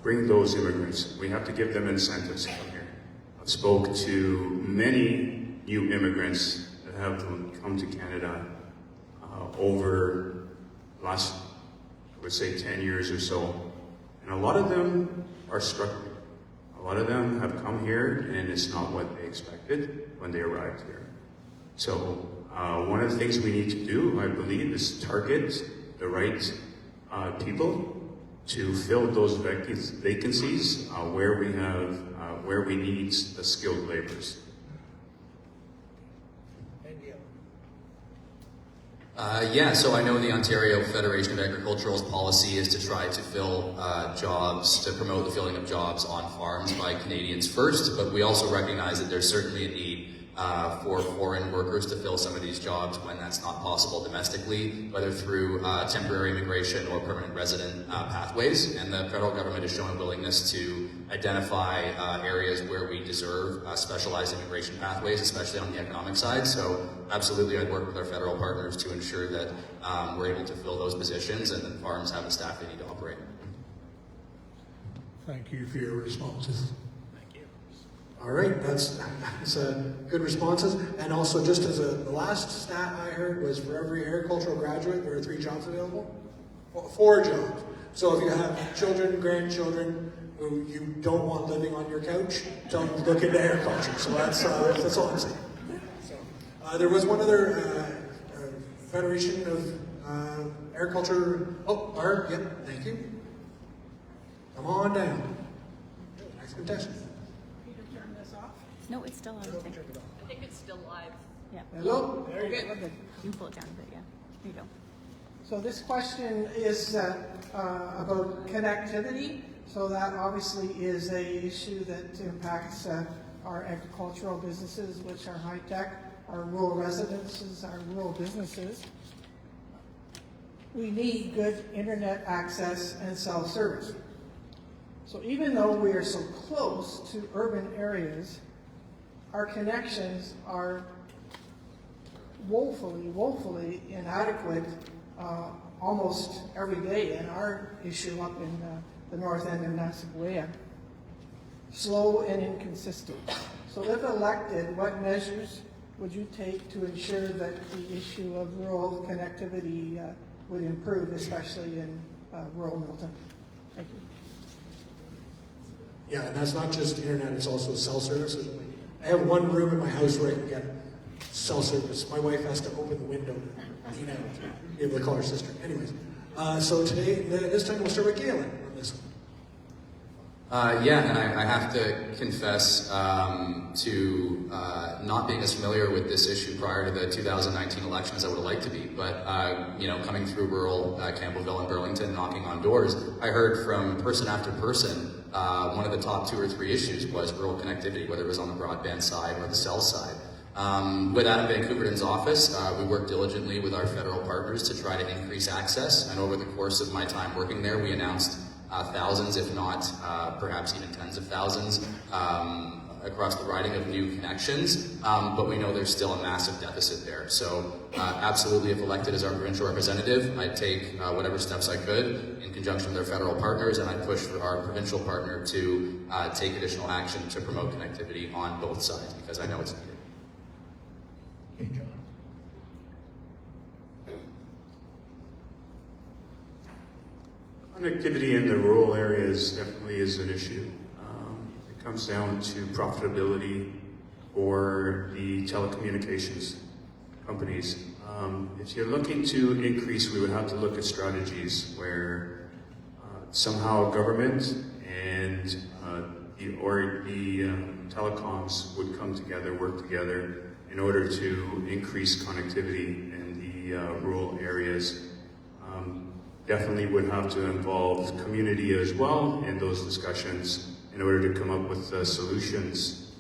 bring those immigrants. We have to give them incentives to come here. I've spoke to many new immigrants that have come to Canada over the last, I would say, 10 years or so. And a lot of them are struggling. A lot of them have come here and it's not what they expected when they arrived here. So one of the things we need to do, I believe, is target the right people to fill those vacancies where we need the skilled laborers. Yeah, so I know the Ontario Federation of Agricultural's policy is to try to fill jobs, to promote the filling of jobs on farms by Canadians first, but we also recognize that there's certainly a need for foreign workers to fill some of these jobs when that's not possible domestically, whether through temporary immigration or permanent resident pathways. And the federal government has shown a willingness to identify areas where we deserve specialized immigration pathways, especially on the economic side. So absolutely, I'd work with our federal partners to ensure that we're able to fill those positions and that farms have the staff they need to operate. Thank you for your responses. All right, that's good responses. And also, just as the last stat I heard was for every agricultural graduate, there are 3 jobs available. 4 jobs. So if you have children, grandchildren who you don't want living on your couch, tell them to look into agriculture. So that's all I'm saying. So, there was one other Federation of Agriculture. Oh, Barb, yep, thank you. Come on down. Next contestant. No, it's still on. I think it's still live. Yeah. Hello? There you go. We're good. You can pull it down a bit, yeah. There you go. So this question is about connectivity. So that obviously is a issue that impacts our agricultural businesses, which are high tech, our rural residences, our rural businesses. We need good internet access and cell service. So even though we are so close to urban areas, our connections are woefully inadequate almost every day, and our issue up in the north end of Nassagaweya. Slow and inconsistent. So if elected, what measures would you take to ensure that the issue of rural connectivity would improve, especially in rural Milton? Thank you. Yeah, and that's not just internet, it's also cell services. I have one room in my house where I can get cell service. My wife has to open the window to lean out to be able to call her sister. Anyways, so today, this time we'll start with Galen on this one. Yeah, and I have to confess to not being as familiar with this issue prior to the 2019 election as I would have liked to be. But, coming through rural Campbellville and Burlington, knocking on doors, I heard from person after person, one of the top 2 or 3 issues was rural connectivity, whether it was on the broadband side or the cell side. With Adam Van Couverden's office, we work diligently with our federal partners to try to increase access, and over the course of my time working there, we announced thousands, if not perhaps even tens of thousands, across the riding of new connections, but we know there's still a massive deficit there. So absolutely, if elected as our provincial representative, I'd take whatever steps I could in conjunction with our federal partners, and I'd push for our provincial partner to take additional action to promote connectivity on both sides, because I know it's needed. Okay, John. Connectivity in the rural areas definitely is an issue. It comes down to profitability for the telecommunications companies. If you're looking to increase, we would have to look at strategies where somehow government and the telecoms would come together, work together in order to increase connectivity in the rural areas. Definitely would have to involve community as well in those discussions in order to come up with solutions.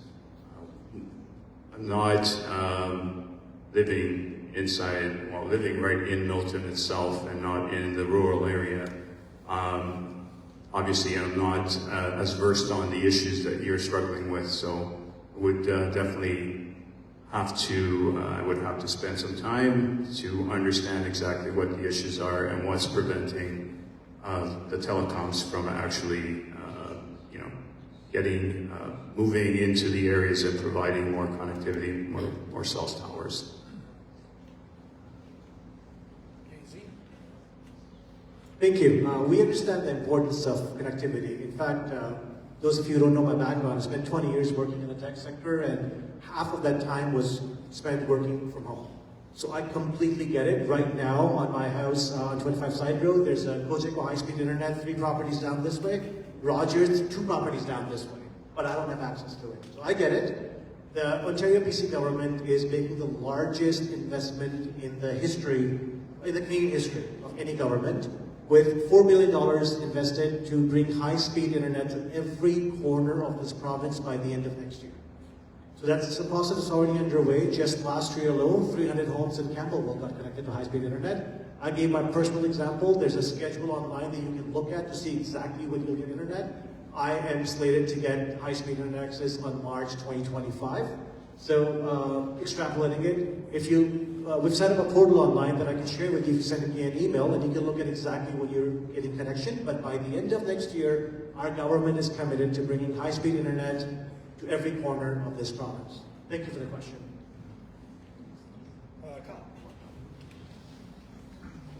I'm not living right in Milton itself and not in the rural area. Obviously, I'm not as versed on the issues that you're struggling with, so I would definitely I would have to spend some time to understand exactly what the issues are and what's preventing the telecoms from actually, moving into the areas and providing more connectivity, more cell towers. Thank you. We understand the importance of connectivity. In fact, those of you who don't know my background, I spent 20 years working in the tech sector, and half of that time was spent working from home. So I completely get it. Right now, on my house on 25 Side Road, there's a Cogeco high-speed internet 3 properties down this way, Rogers 2 properties down this way, but I don't have access to it. So I get it. The Ontario BC government is making the largest investment in the Canadian history of any government, with $4 billion invested to bring high-speed internet to every corner of this province by the end of next year. So that's a process that's already underway. Just last year alone, 300 homes in Campbellville got connected to high-speed internet. I gave my personal example. There's a schedule online that you can look at to see exactly when you'll get internet. I am slated to get high-speed internet access on March 2025. So extrapolating it, we've set up a portal online that I can share with you. Send me an email and you can look at exactly when you're getting connection. But by the end of next year, our government is committed to bringing high-speed internet to every corner of this province. Thank you for the question.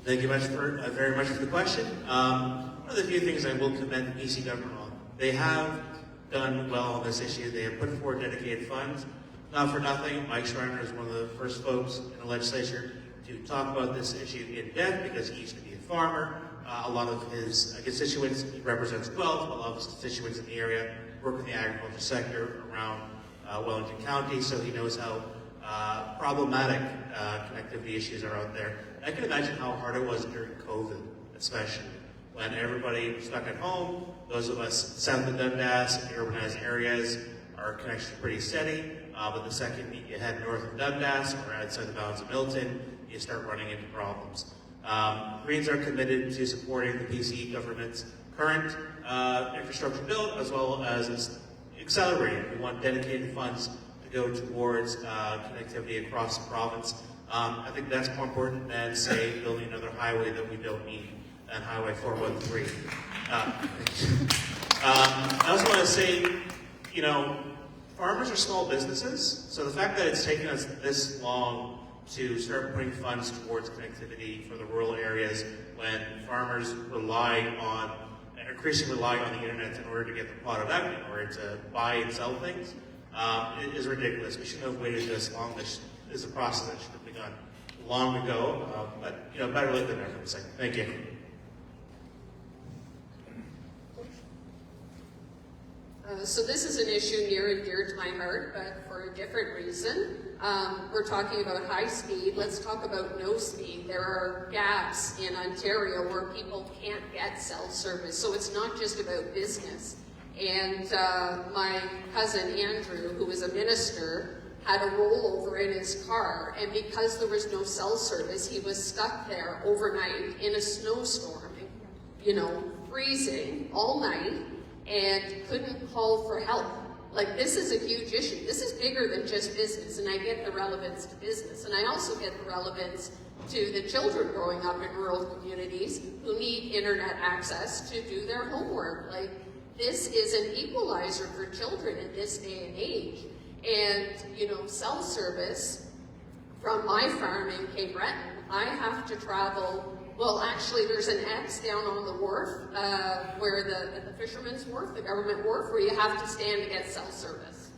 Thank you very much for the question. One of the few things I will commend the BC government on, they have done well on this issue. They have put forward dedicated funds. Not for nothing, Mike Schreiner is one of the first folks in the legislature to talk about this issue in depth because he used to be a farmer. A lot of his constituents, he represents Guelph, a lot of his constituents in the area work in the agriculture sector around Wellington County, so he knows how problematic connectivity issues are out there. I can imagine how hard it was during COVID, especially when everybody was stuck at home. Those of us south of Dundas, in the urbanized areas, our connection is pretty steady. But the second you head north of Dundas or outside the bounds of Milton, you start running into problems. Greens are committed to supporting the BC government's current infrastructure build as well as accelerating. We want dedicated funds to go towards connectivity across the province. I think that's more important than, say, building another highway that we don't need, and Highway 413. I also want to say, farmers are small businesses, so the fact that it's taken us this long to start putting funds towards connectivity for the rural areas when farmers increasingly rely on the internet in order to get the product out, in order to buy and sell things, it is ridiculous. We shouldn't have waited this long. This is a process that should have begun long ago, but better late than never. So, thank you. So this is an issue near and dear to my heart, but for a different reason. We're talking about high speed. Let's talk about no speed. There are gaps in Ontario where people can't get cell service, so it's not just about business. And my cousin Andrew, who is a minister, had a rollover in his car, and because there was no cell service, he was stuck there overnight in a snowstorm, you know, freezing all night, and couldn't call for help. Like, this is a huge issue. This is bigger than just business, and I get the relevance to business, and I also get the relevance to the children growing up in rural communities who need internet access to do their homework. Like, this is an equalizer for children in this day and age. And, you know, cell service from my farm in Cape Breton, I have to travel. Well, actually, there's an X down on the wharf, where the fisherman's wharf, the government wharf, where you have to stand to get cell service.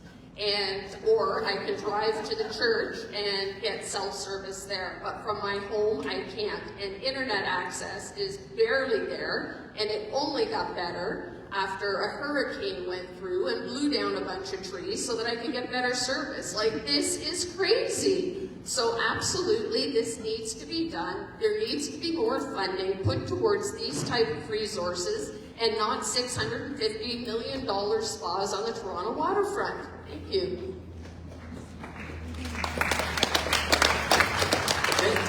Or I can drive to the church and get cell service there, but from my home, I can't. And internet access is barely there, and it only got better after a hurricane went through and blew down a bunch of trees so that I can get better service. Like, this is crazy. So absolutely, this needs to be done. There needs to be more funding put towards these type of resources and not $650 million spas on the Toronto waterfront. Thank you.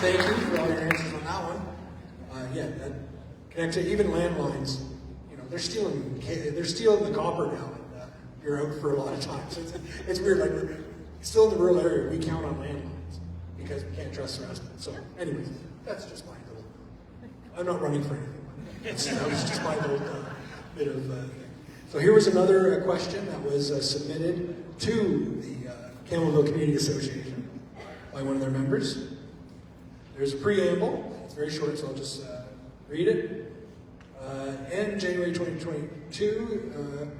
Thank you for all your answers on that one. That connected, even landlines, you know, they're stealing the copper now, and you're out for a lot of times. It's weird, like, we're still in the rural area, we count on landlines because we can't trust the rest of it. So anyways, that's just my little, I'm not running for anything. That was just my little bit of thing. So here was another question that was submitted to the Campbellville Community Association by one of their members. There's a preamble. It's very short, so I'll just read it. In January 2022,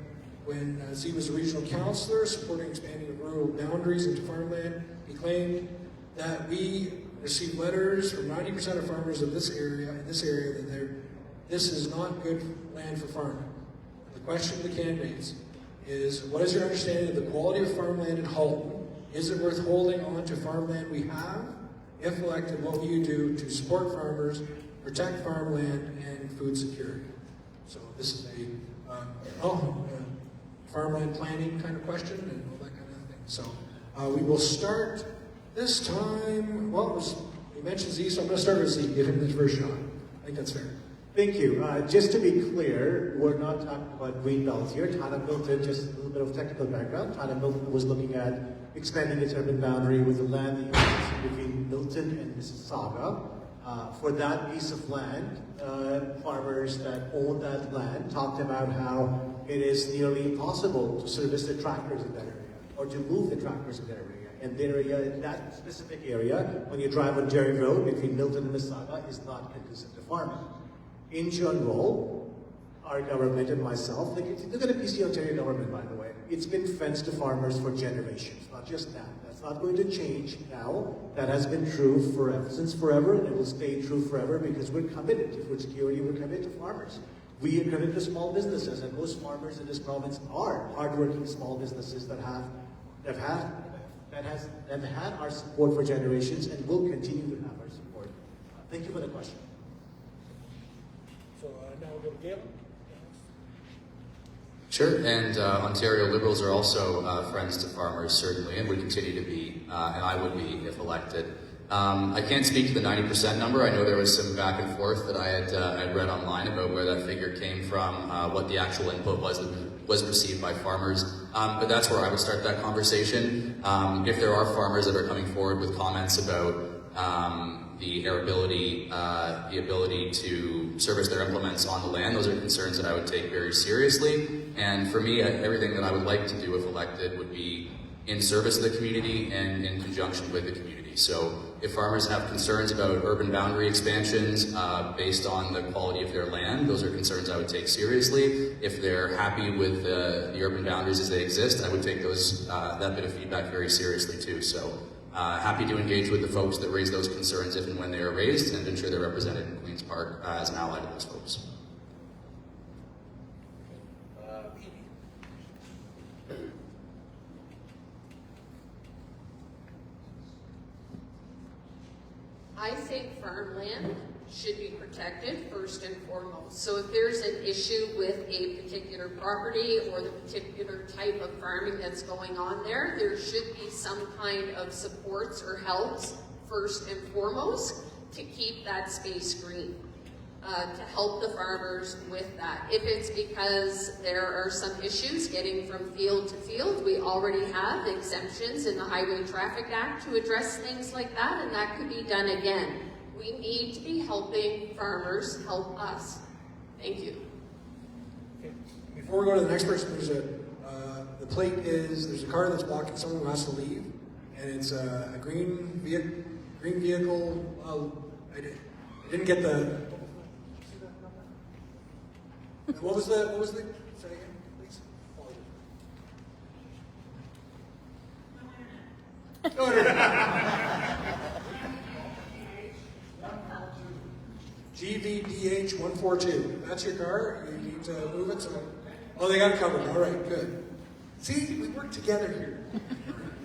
when Z was a regional councillor supporting expanding of rural boundaries into farmland, he claimed that we received letters from 90% of farmers of this area, that this is not good land for farming. The question to the candidates is, what is your understanding of the quality of farmland in Halton? Is it worth holding on to farmland we have? If elected, what will you do to support farmers, protect farmland, and food security? So this is a farmland planning kind of question and all that kind of thing. So we will start this time, you mentioned Z, so I'm going to start with Z, give him the first shot. I think that's fair. Thank you. Just to be clear, we're not talking about green belts here. Tana Milton, just a little bit of technical background. Tana Milton was looking at expanding its urban boundary with the land between Milton and Mississauga. For that piece of land, farmers that own that land talked about how it is nearly impossible to service the tractors in that area or to move the tractors in that area. And the area, in that specific area, when you drive on Jerry Road between Milton and Mississauga, is not conducive to farming. In general, our government and myself, look at the PC Ontario government, by the way. It's been fenced to farmers for generations, not just now. That's not going to change now. That has been true since forever, and it will stay true forever because we're committed to food security, we're committed to farmers. We are committed to small businesses, and most farmers in this province are hardworking small businesses that have had our support for generations and will continue to have our support. Thank you for the question. So now we'll go to Gail. Sure, and Ontario Liberals are also friends to farmers, certainly, and would continue to be, and I would be if elected. I can't speak to the 90% number. I know there was some back and forth that I had read online about where that figure came from, what the actual input was received by farmers. But that's where I would start that conversation. If there are farmers that are coming forward with comments about the ability to service their implements on the land, those are concerns that I would take very seriously. And for me, everything that I would like to do if elected would be in service of the community and in conjunction with the community. So if farmers have concerns about urban boundary expansions based on the quality of their land, those are concerns I would take seriously. If they're happy with the urban boundaries as they exist, I would take that bit of feedback very seriously too. So happy to engage with the folks that raise those concerns if and when they are raised, and ensure they're represented in Queen's Park as an ally to those folks. I think farmland should be protected first and foremost. So if there's an issue with a particular property or the particular type of farming that's going on there, there should be some kind of supports or helps first and foremost to keep that space green. To help the farmers with that. If it's because there are some issues getting from field to field, we already have exemptions in the Highway Traffic Act to address things like that, and that could be done again. We need to be helping farmers help us. Thank you. Okay. Before we go to the next person, there's the plate is, there's a car that's blocking someone who has to leave, and it's a green vehicle. I didn't get the. What was the, say again, please? GVDH 142. That's your car? You need to move it? Oh, they got it covered. All right, good. See, we work together here.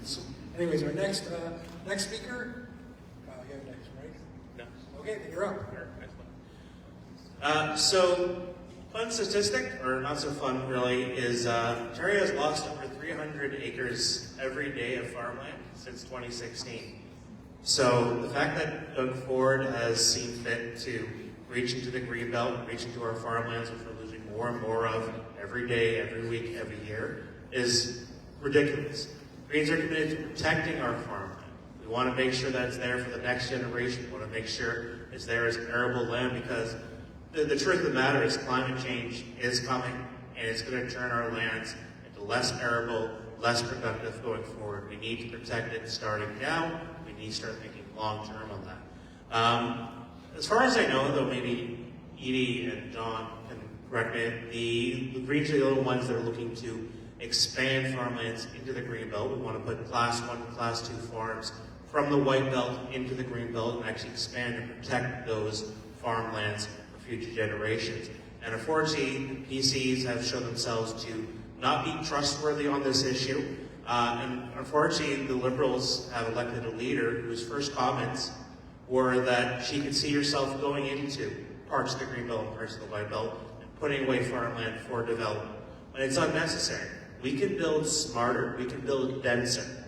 So, anyways, our next speaker. You have next, right? No. Okay, then you're up. So, fun statistic, or not so fun really, is Ontario has lost over 300 acres every day of farmland since 2016. So the fact that Doug Ford has seen fit to reach into the Greenbelt and reach into our farmlands, which we're losing more and more of every day, every week, every year, is ridiculous. Greens are committed to protecting our farmland. We want to make sure that it's there for the next generation. We want to make sure it's there as arable land, because the truth of the matter is climate change is coming, and it's going to turn our lands into less arable, less productive going forward. We need to protect it starting now. We need to start thinking long term on that. As far as I know, though, maybe Edie and John can correct me, the Greens are the only ones that are looking to expand farmlands into the Greenbelt. We want to put Class 1 and Class 2 farms from the White Belt into the Greenbelt and actually expand and protect those farmlands future generations. And unfortunately, the PCs have shown themselves to not be trustworthy on this issue. And unfortunately, the Liberals have elected a leader whose first comments were that she could see herself going into parts of the Greenbelt and parts of the White Belt and putting away farmland for development. When it's unnecessary. We can build smarter, we can build denser.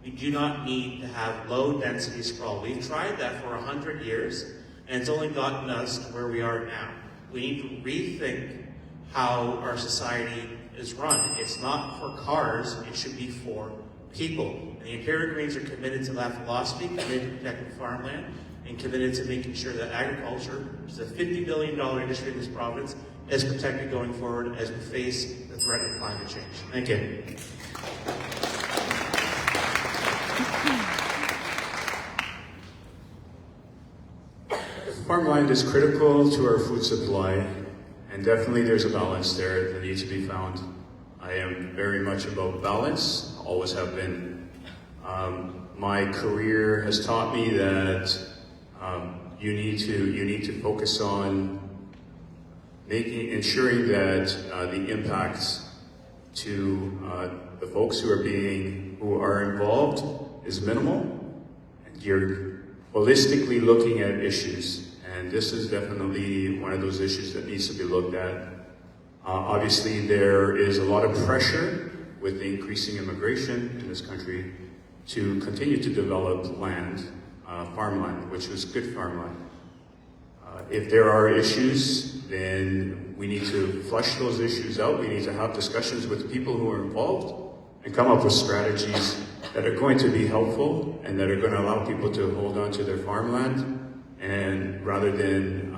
We do not need to have low density sprawl. We've tried that for 100 years, and it's only gotten us to where we are now. We need to rethink how our society is run. It's not for cars, it should be for people. And the Ontario Greens are committed to that philosophy, committed to protecting farmland, and committed to making sure that agriculture, which is a $50 billion industry in this province, is protected going forward as we face the threat of climate change. Thank you. Farmland is critical to our food supply, and definitely there's a balance there that needs to be found. I am very much about balance, always have been. My career has taught me that you need to focus on ensuring that the impacts to the folks who are involved is minimal, and you're holistically looking at issues. And this is definitely one of those issues that needs to be looked at. Obviously, there is a lot of pressure with the increasing immigration in this country to continue to develop land, farmland, which is good farmland. If there are issues, then we need to flush those issues out. We need to have discussions with the people who are involved and come up with strategies that are going to be helpful and that are going to allow people to hold on to their farmland, and rather than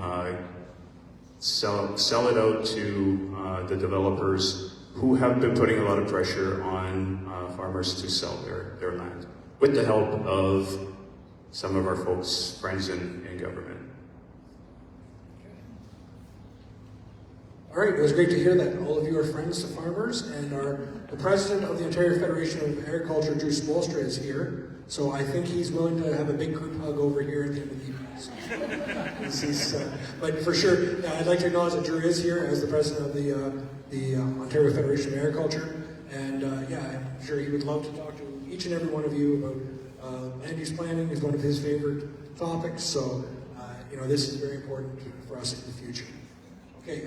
sell it out to the developers who have been putting a lot of pressure on farmers to sell their land, with the help of some of our folks, friends in government. All right, it was great to hear that all of you are friends to farmers, and the president of the Ontario Federation of Agriculture, Drew Spolstra, is here. So I think he's willing to have a big group hug over here at the end of the evening. But for sure, I'd like to acknowledge that Drew is here as the president of the Ontario Federation of Agriculture. And I'm sure he would love to talk to each and every one of you about land use planning is one of his favorite topics. So, this is very important for us in the future. Okay,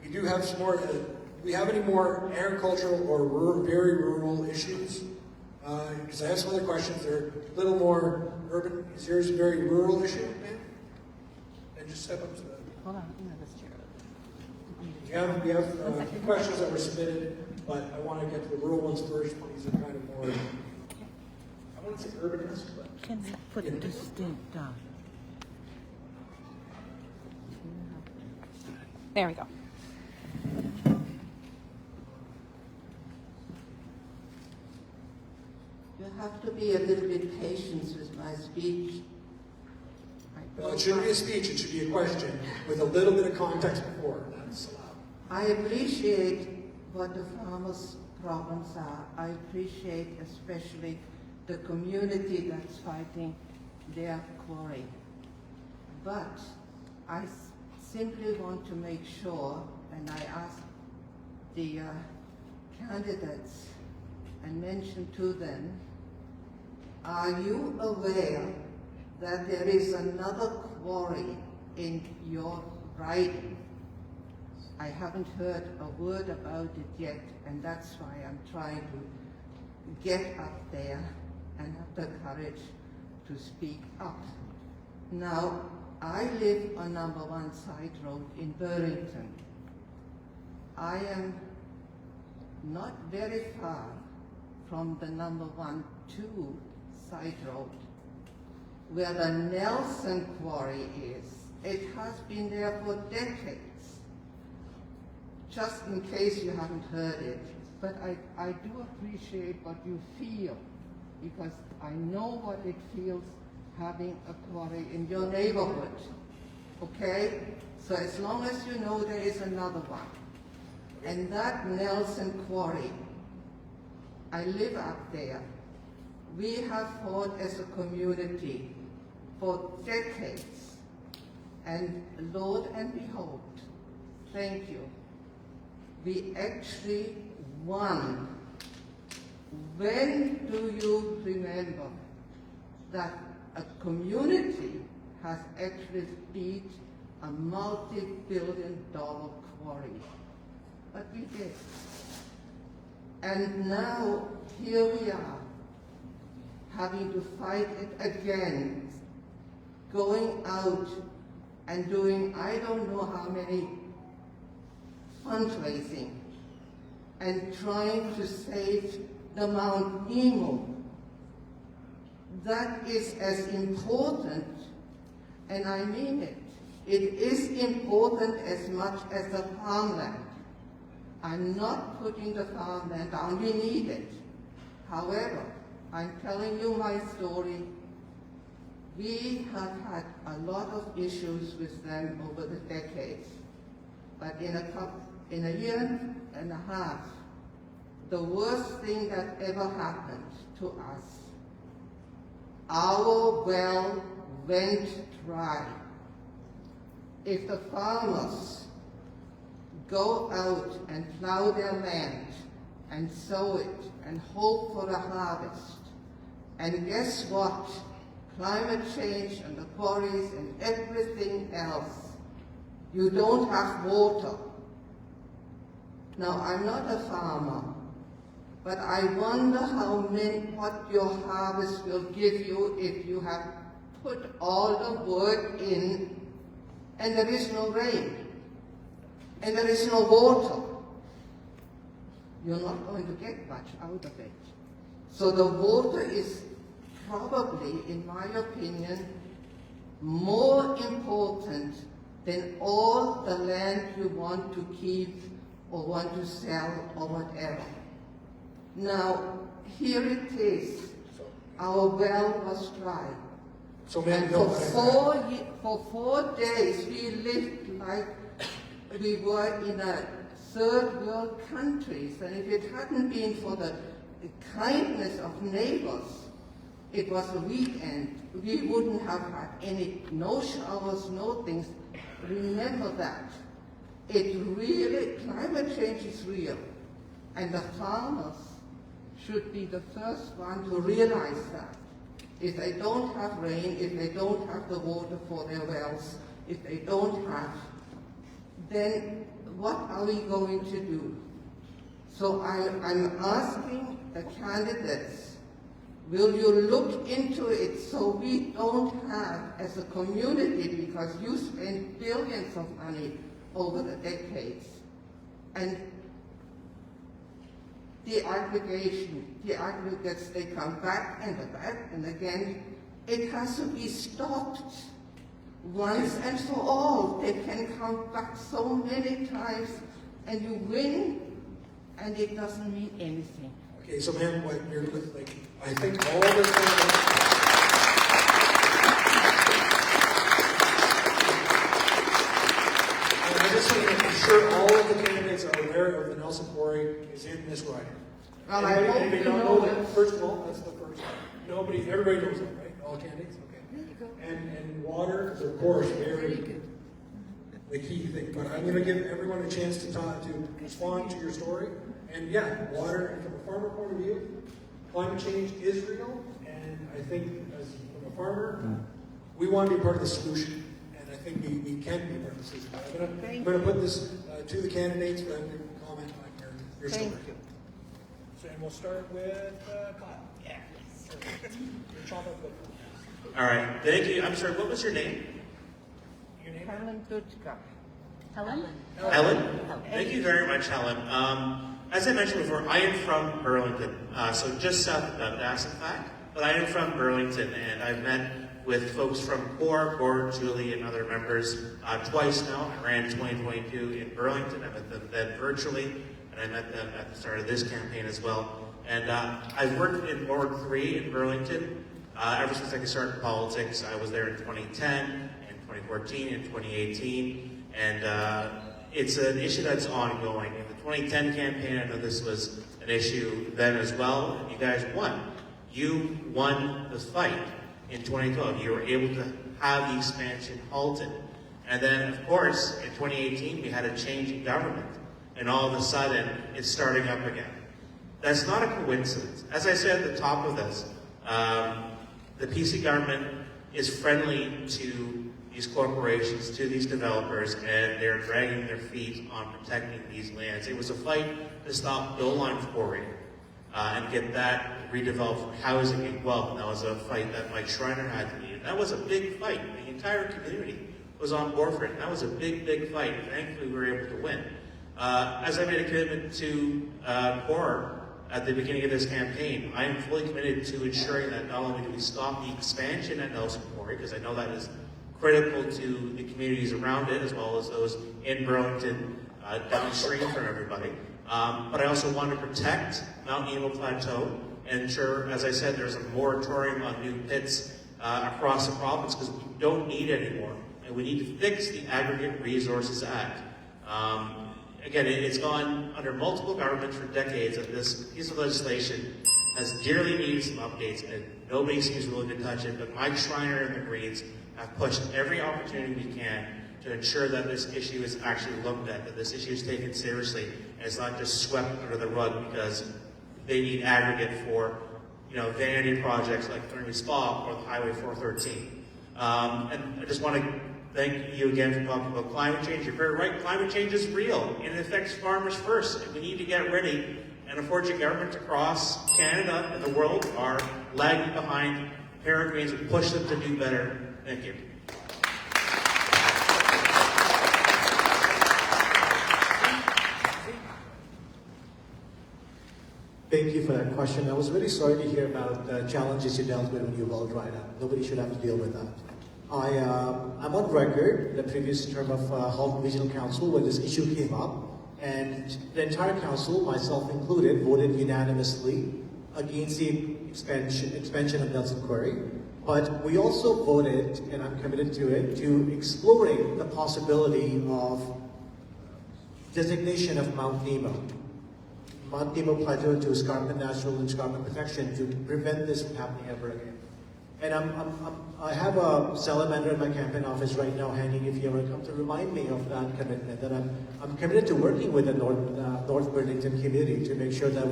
we do have some more. Do we have any more agricultural or very rural issues? Because I have some other questions. They're a little more urban. Is yours a very rural issue, man? And just step up to the. Hold on, I'm gonna this chair. We have a few questions that were submitted, but I want to get to the rural ones first. These are kind of more, I wouldn't say urban-esque, but Can they put distinct, there we go. You have to be a little bit patient with my speech. well, it shouldn't be a speech. It should be a question with a little bit of context before. That's allowed. I appreciate what the farmers' problems are. I appreciate especially the community that's fighting their quarry. But I simply want to make sure, and I ask the candidates and mention to them, are you aware that there is another quarry in your riding? I haven't heard a word about it yet, and that's why I'm trying to get up there and have the courage to speak up. Now, I live on number 1 side road in Burlington. I am not very far from the number 1-2 side road, where the Nelson quarry is. It has been there for decades. Just in case you haven't heard it, but I do appreciate what you feel, because I know what it feels having a quarry in your neighborhood, okay? So as long as you know there is another one. And that Nelson quarry, I live up there. We have fought as a community for decades, and Lord and behold, thank you, we actually won. When do you remember that a community has actually beat a multi-billion-dollar quarry? But we did. And now here we are, having to fight it again, going out and doing I don't know how many fundraising and trying to save the Mount Nemo. That is as important, and I mean it. It is important as much as the farmland. I'm not putting the farmland down, we need it. However, I'm telling you my story. We have had a lot of issues with them over the decades. But in a year and a half, the worst thing that ever happened to us, our well went dry. If the farmers go out and plow their land and sow it and hope for a harvest, and guess what? Climate change and the quarries and everything else, you don't have water. Now, I'm not a farmer, but I wonder what your harvest will give you if you have put all the work in and there is no rain and there is no water. You're not going to get much out of it. So the water is probably, in my opinion, more important than all the land you want to keep or want to sell or whatever. Now, here it is. Our well was dry. So, and for 4 days, we lived like we were in a third world countries. And if it hadn't been for the kindness of neighbors, it was a weekend. We wouldn't have had no showers, no things. Remember that. Climate change is real. And the farmers should be the first one to realize that. If they don't have rain, if they don't have the water for their wells, if they don't have, then what are we going to do? So I'm asking the candidates, will you look into it so we don't have, as a community, because you spend billions of money over the decades, and the aggregates, they come back and again, it has to be stopped once and for all. They can come back so many times and you win and it doesn't mean anything. Okay, so ma'am, what you're like, I think all the candidates. And I just want to make sure all of the candidates are aware of the Nelson Quarry is in this rider. Well, I hope Anybody you don't know that? it. First of all, that's the first one. Everybody knows that, right? All candidates? Okay. And water is, of course, very the key thing. But I'm going to give everyone a chance to talk, to respond to your story. And yeah, water, from a farmer point of view, climate change is real. And I think, as from a farmer, we want to be part of the solution. And I think we can be part of the solution. I'm going to put this to the candidates for them to comment on your story. Thank you. So, and we'll start with Kyle. Yeah. Your chocolate book. All right, thank you. I'm sorry, what was your name? Your name? Helen Dutchka. Helen? Helen? Thank you very much, Helen. As I mentioned before, I am from Burlington, so just south of Dundas, in fact. But I am from Burlington, and I've met with folks from CORE, Julie, and other members twice now. I ran 2022 in Burlington. I met them then virtually, and I met them at the start of this campaign as well. And I've worked in Ward 3 in Burlington ever since I could start in politics. I was there in 2010, in 2014, and 2018. And it's an issue that's ongoing. In the 2010 campaign, I know this was an issue then as well, and you guys won. You won the fight in 2012. You were able to have the expansion halted. And then, of course, in 2018, we had a change in government. And all of a sudden, it's starting up again. That's not a coincidence. As I said at the top of this, the PC government is friendly to these corporations, to these developers, and they're dragging their feet on protecting these lands. It was a fight to stop Bill Line Quarry and get that redeveloped for housing and wealth. That was a fight that Mike Schreiner had to lead. That was a big fight. The entire community was on board for it. That was a big, big fight. Thankfully, we were able to win. As I made a commitment to CORE at the beginning of this campaign, I am fully committed to ensuring that not only do we stop the expansion at Nelson Quarry, because I know that is critical to the communities around it, as well as those in Burlington downstream from everybody, but I also want to protect Mount Emo Plateau and ensure, as I said, there's a moratorium on new pits across the province, because we don't need anymore, and we need to fix the Aggregate Resources Act. Again, it's gone under multiple governments for decades, and this piece of legislation has dearly needed some updates, and nobody seems willing to touch it. But Mike Schreiner and the Greens have pushed every opportunity we can to ensure that this issue is actually looked at, that this issue is taken seriously, and it's not just swept under the rug because they need aggregate for, vanity projects like Thornby Spa or the Highway 413. And I just want to thank you again for talking about climate change. You're very right. Climate change is real, and it affects farmers first. And we need to get ready. And unfortunately, governments across Canada and the world are lagging behind Peregrines and push them to do better. Thank you. Thank you for that question. I was really sorry to hear about the challenges you dealt with when you well dried up. Nobody should have to deal with that. I'm on record the previous term of Halton Regional Council when this issue came up, and the entire council, myself included, voted unanimously against the expansion of Nelson Quarry. But we also voted, and I'm committed to it, to exploring the possibility of designation of Mount Nemo Plateau to escarpment natural and escarpment protection to prevent this from happening ever again. And I have a salamander in my campaign office right now hanging, if you ever come to remind me of that commitment, that I'm committed to working with the North Burlington community to make sure that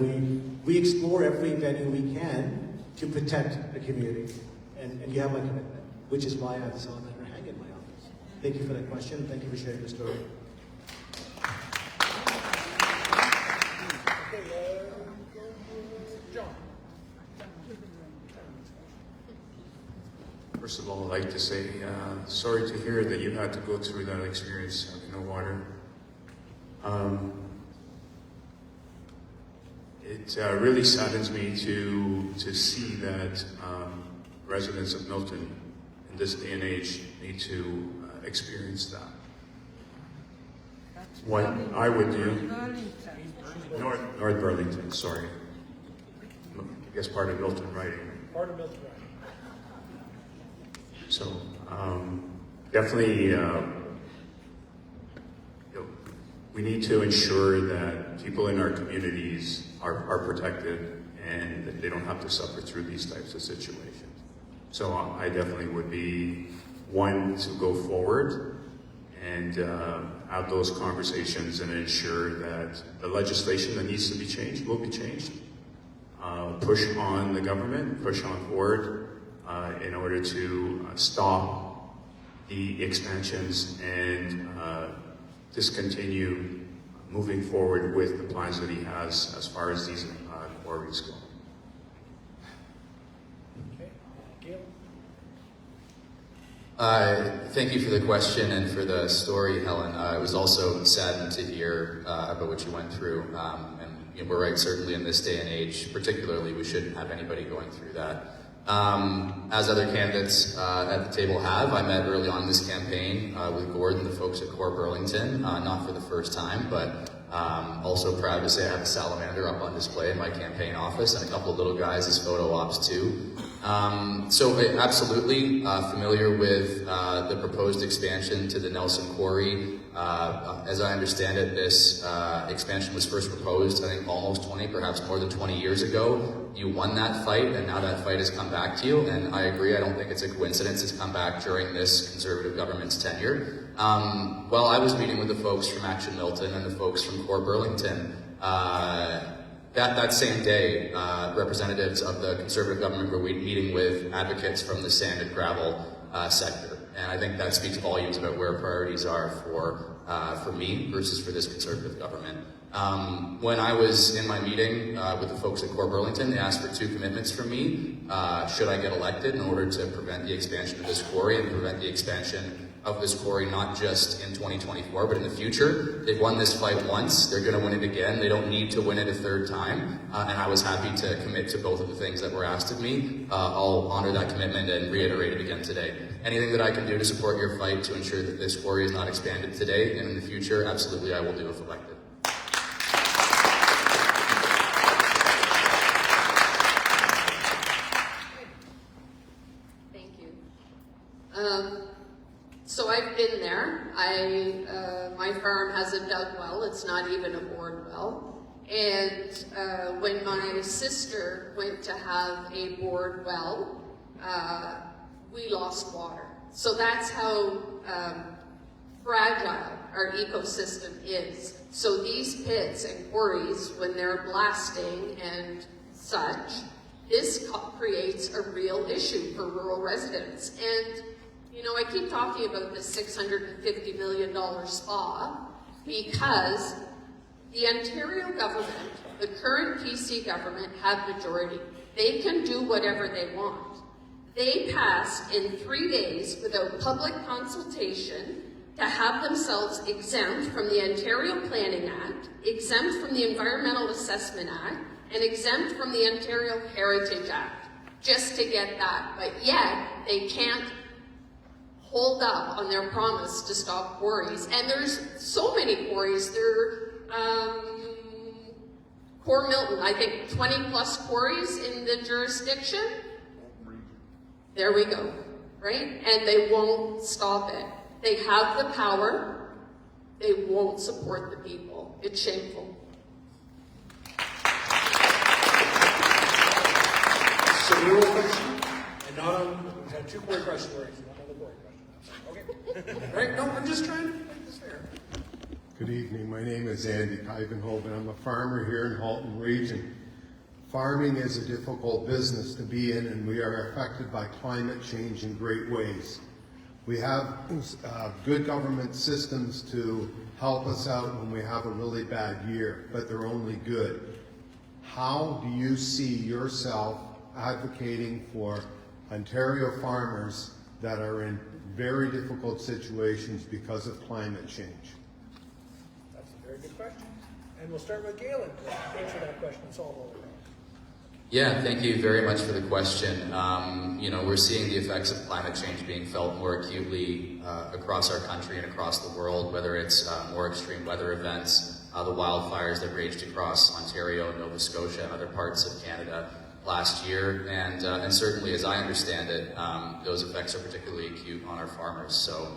we explore every venue we can to protect the community. and you have my commitment, which is why I have this letter hanging in my office. Thank you for that question. Thank you for sharing the story. First of all, I'd like to say sorry to hear that you had to go through that experience having no water. It really saddens me to see that residents of Milton in this day and age need to experience that. What I would do, North Burlington, sorry. I guess part of Milton, right? Part of Milton, right? So definitely, we need to ensure that people in our communities are protected and that they don't have to suffer through these types of situations. So I definitely would be one to go forward and have those conversations and ensure that the legislation that needs to be changed will be changed. Push on the government, push on board in order to stop the expansions and discontinue moving forward with the plans that he has as far as these quarries go. Thank you for the question and for the story, Helen. It was also saddened to hear about what you went through. And we're right, certainly in this day and age, particularly, we shouldn't have anybody going through that. As other candidates at the table have, I met early on in this campaign with Gordon, the folks at Core Burlington, not for the first time, but also proud to say I have a salamander up on display in my campaign office and a couple of little guys as photo ops too. So absolutely familiar with the proposed expansion to the Nelson Quarry. As I understand it, this expansion was first proposed, I think, almost 20, perhaps more than 20 years ago. You won that fight, and now that fight has come back to you, and I agree, I don't think it's a coincidence it's come back during this Conservative government's tenure. While I was meeting with the folks from Action Milton and the folks from Core Burlington, that same day, representatives of the Conservative government were meeting with advocates from the sand and gravel sector. And I think that speaks volumes about where priorities are for me versus for this Conservative government. When I was in my meeting with the folks at Core Burlington, they asked for 2 commitments from me. Should I get elected in order to prevent the expansion of this quarry and prevent the expansion of this quarry not just in 2024, but in the future. They've won this fight once, they're going to win it again. They don't need to win it a third time. And I was happy to commit to both of the things that were asked of me. I'll honor that commitment and reiterate it again today. Anything that I can do to support your fight to ensure that this quarry is not expanded today and in the future, absolutely I will do if elected. Thank you. So I've been there. My farm has a dug well. It's not even a bored well. And when my sister went to have a bored well, we lost water. So that's how fragile our ecosystem is. So these pits and quarries, when they're blasting and such, this creates a real issue for rural residents. And you know, I keep talking about this $650 million spa because the Ontario government, the current PC government, have majority. They can do whatever they want. They passed in 3 days without public consultation to have themselves exempt from the Ontario Planning Act, exempt from the Environmental Assessment Act, and exempt from the Ontario Heritage Act, just to get that. But yet, they can't hold up on their promise to stop quarries. And there's so many quarries. Core Milton, I think 20 plus quarries in the jurisdiction. There we go, right? And they won't stop it. They have the power. They won't support the people. It's shameful. So real question, and not on, we've had 2 quarry questions already, so not another quarry question. Okay. Right? No, I'm just trying to make this fair. Good evening. My name is Andy Ivanhoven. I'm a farmer here in Halton region. Farming is a difficult business to be in, and we are affected by climate change in great ways. We have good government systems to help us out when we have a really bad year, but they're only good. How do you see yourself advocating for Ontario farmers that are in very difficult situations because of climate change? That's a very good question. And we'll start with Galen to answer that question and solve all of it. Yeah, thank you very much for the question. You know, we're seeing the effects of climate change being felt more acutely across our country and across the world, whether it's more extreme weather events, the wildfires that raged across Ontario, Nova Scotia, and other parts of Canada last year. And certainly, as I understand it, those effects are particularly acute on our farmers. So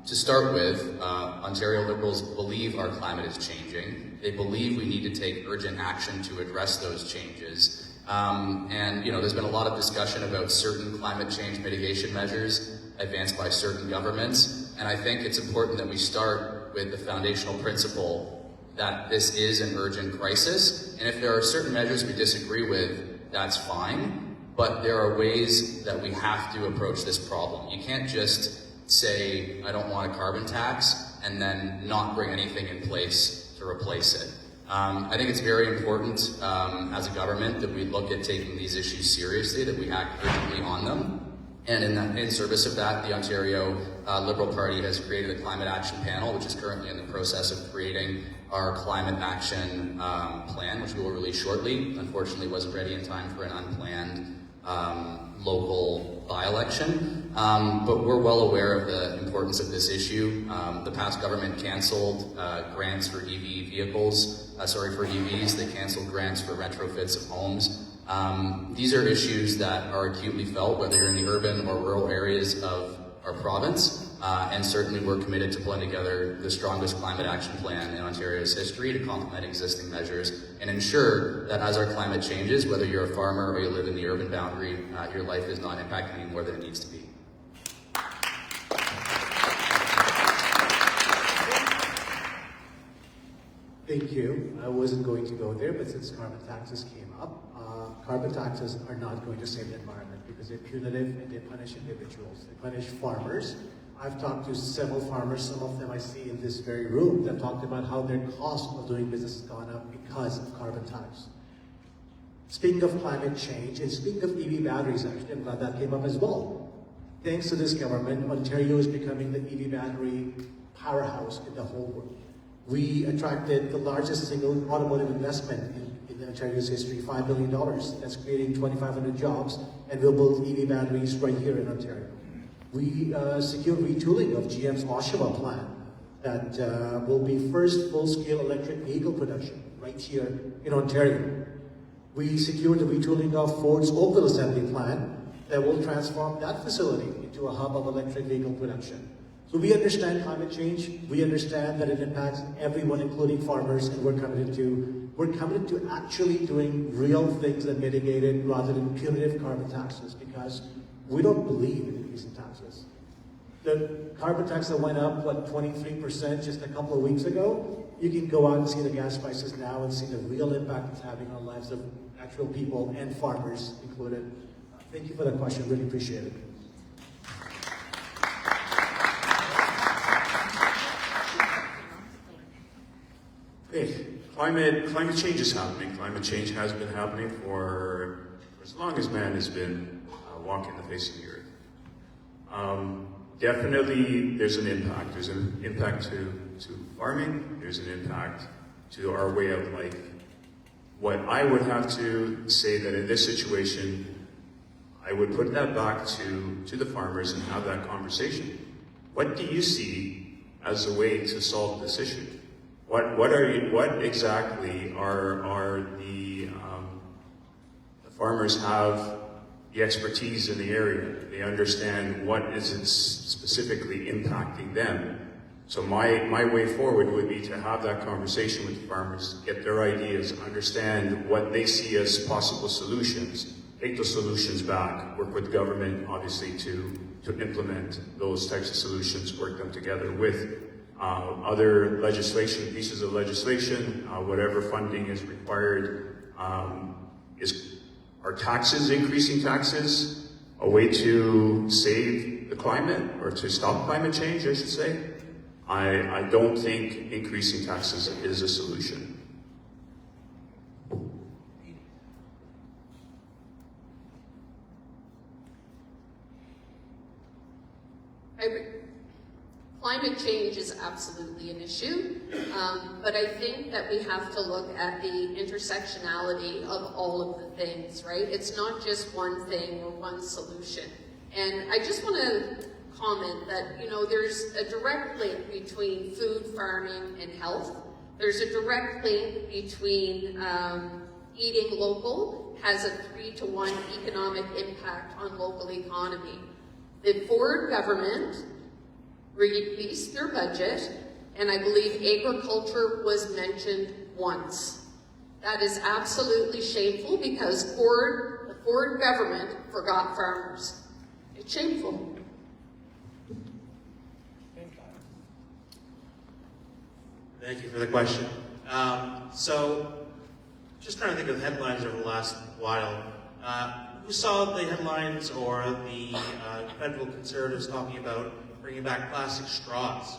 to start with, Ontario Liberals believe our climate is changing. They believe we need to take urgent action to address those changes. And you know, there's been a lot of discussion about certain climate change mitigation measures advanced by certain governments. And I think it's important that we start with the foundational principle that this is an urgent crisis. And if there are certain measures we disagree with, that's fine. But there are ways that we have to approach this problem. You can't just say, I don't want a carbon tax, and then not bring anything in place to replace it. I think it's very important as a government that we look at taking these issues seriously, that we act urgently on them. And in service of that, the Ontario Liberal Party has created a climate action panel, which is currently in the process of creating our climate action plan, which we will release shortly. Unfortunately, it wasn't ready in time for an unplanned local by-election, but we're well aware of the importance of this issue. The past government canceled grants for EVs. They canceled grants for retrofits of homes. These are issues that are acutely felt, whether you're in the urban or rural areas of our province, and certainly we're committed to pulling together the strongest climate action plan in Ontario's history to complement existing measures and ensure that as our climate changes, whether you're a farmer or you live in the urban boundary, your life is not impacted any more than it needs to be. Thank you. I wasn't going to go there, but since carbon taxes came up, carbon taxes are not going to save the environment because they're punitive and they punish individuals. They punish farmers. I've talked to several farmers, some of them I see in this very room, that talked about how their cost of doing business has gone up because of carbon tax. Speaking of climate change, and speaking of EV batteries, actually, I'm glad that came up as well. Thanks to this government, Ontario is becoming the EV battery powerhouse in the whole world. We attracted the largest single automotive investment in Ontario's history, $5 billion. That's creating 2,500 jobs, and we'll build EV batteries right here in Ontario. We secured retooling of GM's Oshawa plant that will be first full-scale electric vehicle production right here in Ontario. We secured the retooling of Ford's Oakville assembly plant that will transform that facility into a hub of electric vehicle production. So we understand climate change. We understand that it impacts everyone, including farmers, and we're committed to actually doing real things that mitigate it rather than punitive carbon taxes, because we don't believe in increasing taxes. The carbon tax that went up, 23% just a couple of weeks ago, you can go out and see the gas prices now and see the real impact it's having on the lives of actual people and farmers included. Thank you for that question, really appreciate it. Hey, climate change is happening. Climate change has been happening for as long as man has been walking the face of the earth. Definitely, there's an impact. There's an impact to farming. There's an impact to our way of life. What I would have to say that in this situation, I would put that back to the farmers and have that conversation. What do you see as a way to solve this issue? What exactly are the farmers have the expertise in the area? They understand what is specifically impacting them. So my way forward would be to have that conversation with the farmers, get their ideas, understand what they see as possible solutions, take those solutions back, work with government, obviously, to implement those types of solutions, work them together with other pieces of legislation, whatever funding is required Are taxes, increasing taxes, a way to save the climate or to stop climate change, I should say? I don't think increasing taxes is a solution. Climate change is absolutely an issue, but I think that we have to look at the intersectionality of all of the things, right? It's not just one thing or one solution. And I just want to comment that, you know, there's a direct link between food, farming, and health. There's a direct link between eating local has a 3-to-1 economic impact on local economy. The Ford government released their budget, and I believe agriculture was mentioned once. That is absolutely shameful because the Ford government forgot farmers. It's shameful. Thank you for the question. So, just trying to think of headlines over the last while. Who saw the headlines or the federal conservatives talking about bringing back plastic straws?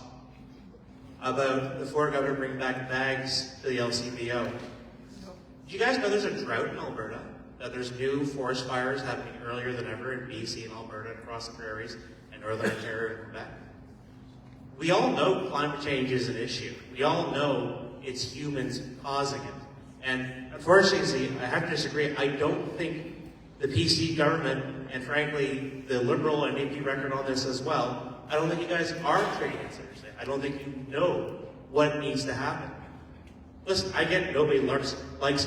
About the Ford government bringing back bags to the LCBO? Do you guys know there's a drought in Alberta? That there's new forest fires happening earlier than ever in BC and Alberta and across the prairies and northern Ontario and Quebec? We all know climate change is an issue. We all know it's humans causing it. And unfortunately, I have to disagree. I don't think the PC government, and frankly, the Liberal and AP record on this as well, I don't think you guys are taking it seriously. I don't think you know what needs to happen. Listen, I get nobody likes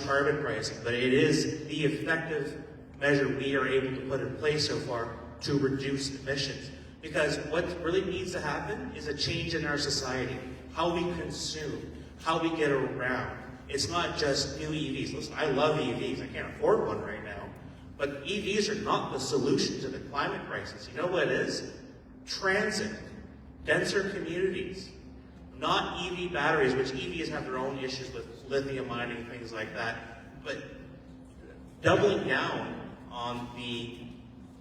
carbon pricing, but it is the effective measure we are able to put in place so far to reduce emissions. Because what really needs to happen is a change in our society, how we consume, how we get around. It's not just new EVs. Listen, I love EVs. I can't afford one right now. But EVs are not the solution to the climate crisis. You know what it is? Transit, denser communities, not EV batteries, which EVs have their own issues with lithium mining, things like that. But doubling down on the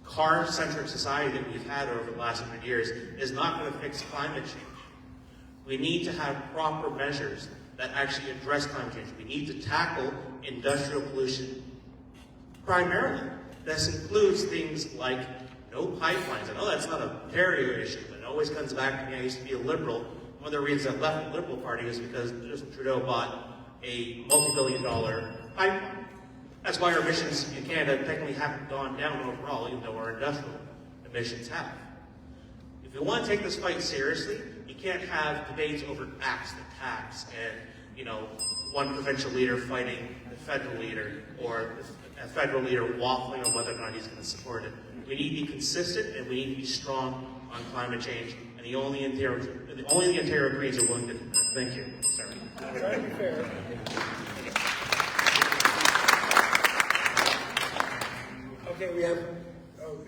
car-centric society that we've had over the last 100 years is not going to fix climate change. We need to have proper measures that actually address climate change. We need to tackle industrial pollution primarily. This includes things like no pipelines. I know that's not a Ontario issue, but it always comes back to me. I used to be a Liberal. One of the reasons I left the Liberal Party is because Justin Trudeau bought a multi-billion-dollar pipeline. That's why our emissions in Canada technically haven't gone down overall, even though our industrial emissions have. If you want to take this fight seriously, you can't have debates over tax to tax and, you know, one provincial leader fighting the federal leader or a federal leader waffling on whether or not he's going to support it. We need to be consistent and we need to be strong on climate change, and the only the Ontario Greens are willing to do that. Thank you. Sorry. Trying to be fair. Okay, we have,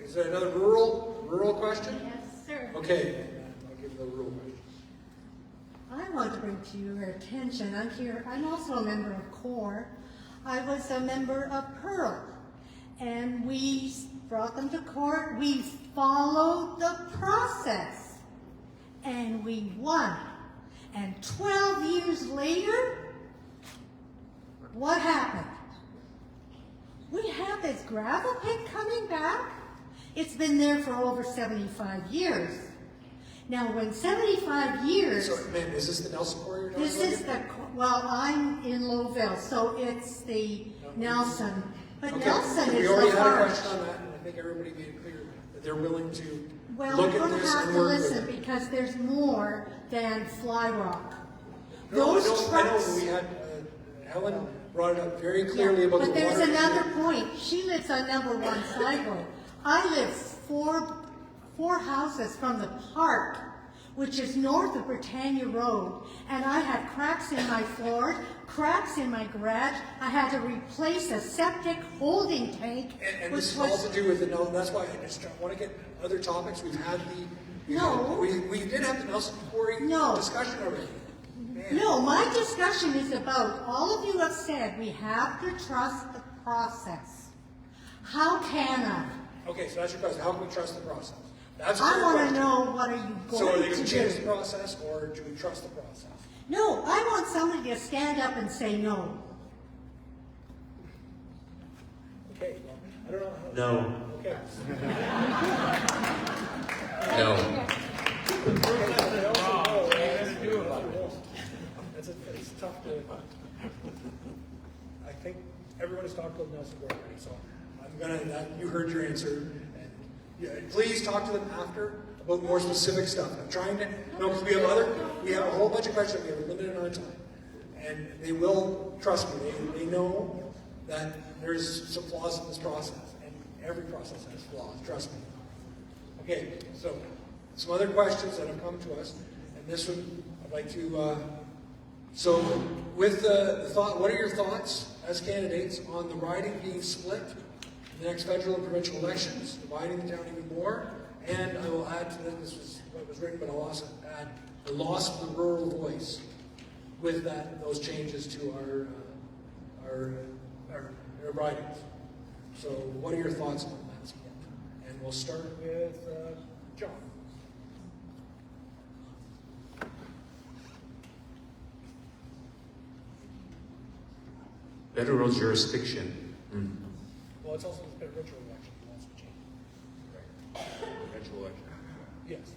is there another rural question? Yes, sir. Okay, I'll give the rural question. I want to bring to your attention, I'm also a member of CORE. I was a member of Pearl, and we brought them to court. We followed the process, and we won. And 12 years later, what happened? We have this gravel pit coming back. It's been there for over 75 years. Now, when 75 years... So, ma'am, is this the Nelson Quarry you're talking This about? is the... Well, I'm in Lowville, so it's the Nelson. But Okay. Nelson We is already the had a heart. question on that, and I think everybody made it clear that they're willing to Well, look we're at going to this have and to work with listen it. because there's more than fly rock. No, Those I know trucks... we had, Helen brought it up very clearly about the but there's water another issue. point. She lives on number 1 side road. I live four houses from the park, which is north of Britannia Road, and I had cracks in my floor, cracks in my garage. I had to replace a septic holding tank, And which this is was... all to do with the Nelson. That's why I just want to get other topics. We've had the... No. We did have the Nelson Quarry discussion already. No, my discussion is about, all of you have said we have to trust the process. How can I? Okay, so that's your question. How can we trust the process? That's I your want to question. know, what are you So are they going going to to change the do? process, or do we trust the process? No, I want somebody to stand up and say no. Okay, well, I don't know. No. Okay. No. It's tough to. I think everyone has talked to Nelson Gore already, so I'm gonna. You heard your answer, and yeah, please talk to them after about more specific stuff. I'm trying to. No, because we have a whole bunch of questions. We have a limited amount of time, and they will trust me. They know that there's some flaws in this process, and every process has flaws. Trust me. Okay, so some other questions that have come to us, and this one I'd like to. So, with the thought, what are your thoughts as candidates on the riding being split in the next federal and provincial elections, dividing the town even more? And I will add to this was what was written, but I'll also add the loss of the rural voice with those changes to our ridings. So, what are your thoughts on that split? And we'll start with John. Federal jurisdiction. Well, it's also the provincial election he wants to change. Right. Provincial election. Yes.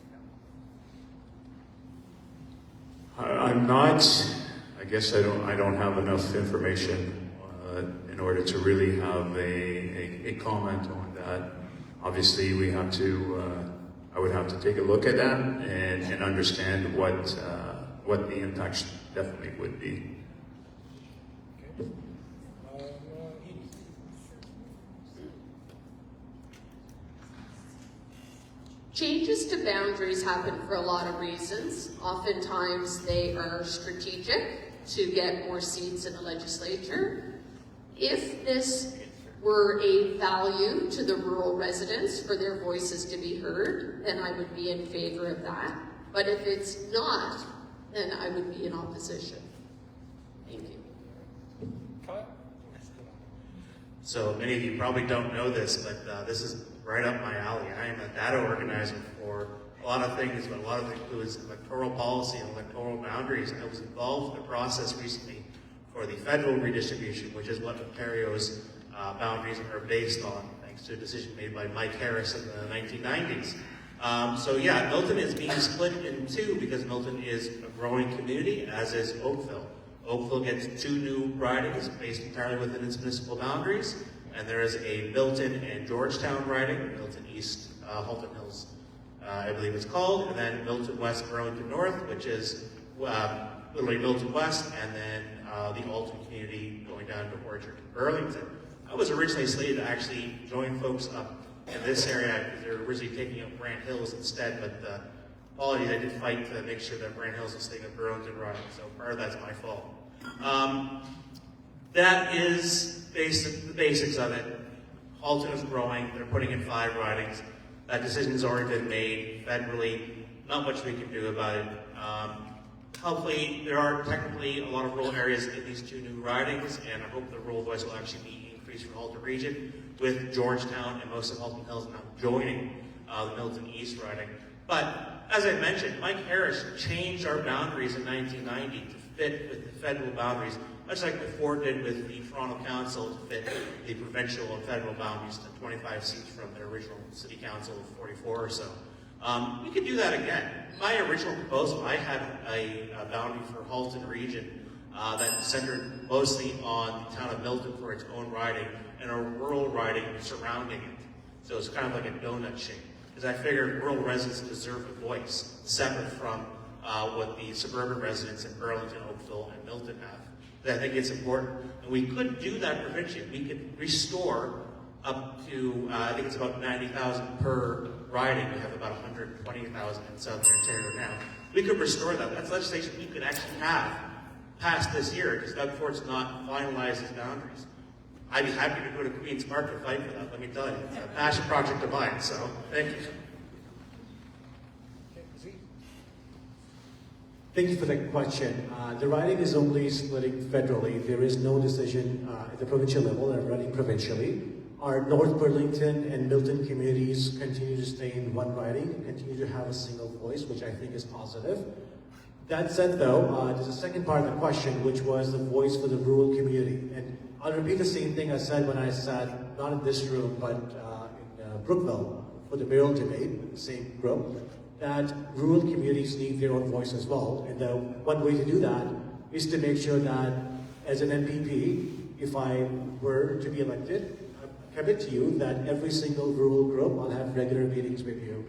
I'm not. I guess I don't have enough information in order to really have a comment on that. Obviously, we have to. I would have to take a look at that and understand what the impacts definitely would be. Okay. Changes to boundaries happen for a lot of reasons. Oftentimes they are strategic to get more seats in the legislature. If this were a value to the rural residents for their voices to be heard, then I would be in favor of that. But if it's not, then I would be in opposition. Thank you. Kyle? So many of you probably don't know this, but this is right up my alley. I am a data organizer for a lot of things, but a lot of it includes electoral policy and electoral boundaries. I was involved in the process recently for the federal redistribution, which is what Ontario's boundaries are based on, thanks to a decision made by Mike Harris in the 1990s. So yeah, Milton is being split in two because Milton is a growing community, as is Oakville. Oakville gets 2 new ridings based entirely within its municipal boundaries, and there is a Milton and Georgetown riding, Milton East, Halton Hills, I believe it's called, and then Milton West, Burlington North, which is literally Milton West, and then the Alton community going down to Orchard and Burlington. I was originally slated to actually join folks up in this area because they were originally taking up Brant Hills instead, but apologies, I did fight to make sure that Brant Hills was staying at Burlington riding, so part of that's my fault. That is the basics of it. Halton is growing, they're putting in 5 ridings. That decision's already been made federally, not much we can do about it. Hopefully, there are technically a lot of rural areas in these 2 new ridings, and I hope the rural voice will actually be increased for Halton region, with Georgetown and most of Halton Hills now joining the Milton East riding. But, as I mentioned, Mike Harris changed our boundaries in 1990 to fit with the federal boundaries, much like the Ford did with the Toronto Council to fit the provincial and federal boundaries to 25 seats from their original city council of 44 or so. We could do that again. My original proposal, I had a boundary for Halton region that centered mostly on the town of Milton for its own riding and a rural riding surrounding it. So it's kind of like a donut shape. Because I figured rural residents deserve a voice separate from what the suburban residents in Burlington, Oakville, and Milton have. I think it's important. And we could do that provincially. We could restore up to, I think it's about 90,000 per riding. We have about 120,000 in Southern Ontario now. We could restore that. That's legislation we could actually have passed this year, because Doug Ford's not finalized his boundaries. I'd be happy to go to Queen's Park to fight for that, let me tell you. It's a passion project of mine, so thank you. Thank you for that question. The riding is only splitting federally. There is no decision at the provincial level. I'm running provincially. Our North Burlington and Milton communities continue to stay in one riding and continue to have a single voice, which I think is positive. That said, though, there's a second part of the question, which was the voice for the rural community. And I'll repeat the same thing I said when I sat, not in this room, but in Brookville for the mayoral debate with the same group, that rural communities need their own voice as well. And the one way to do that is to make sure that as an MPP, if I were to be elected, I commit to you that every single rural group, I'll have regular meetings with you.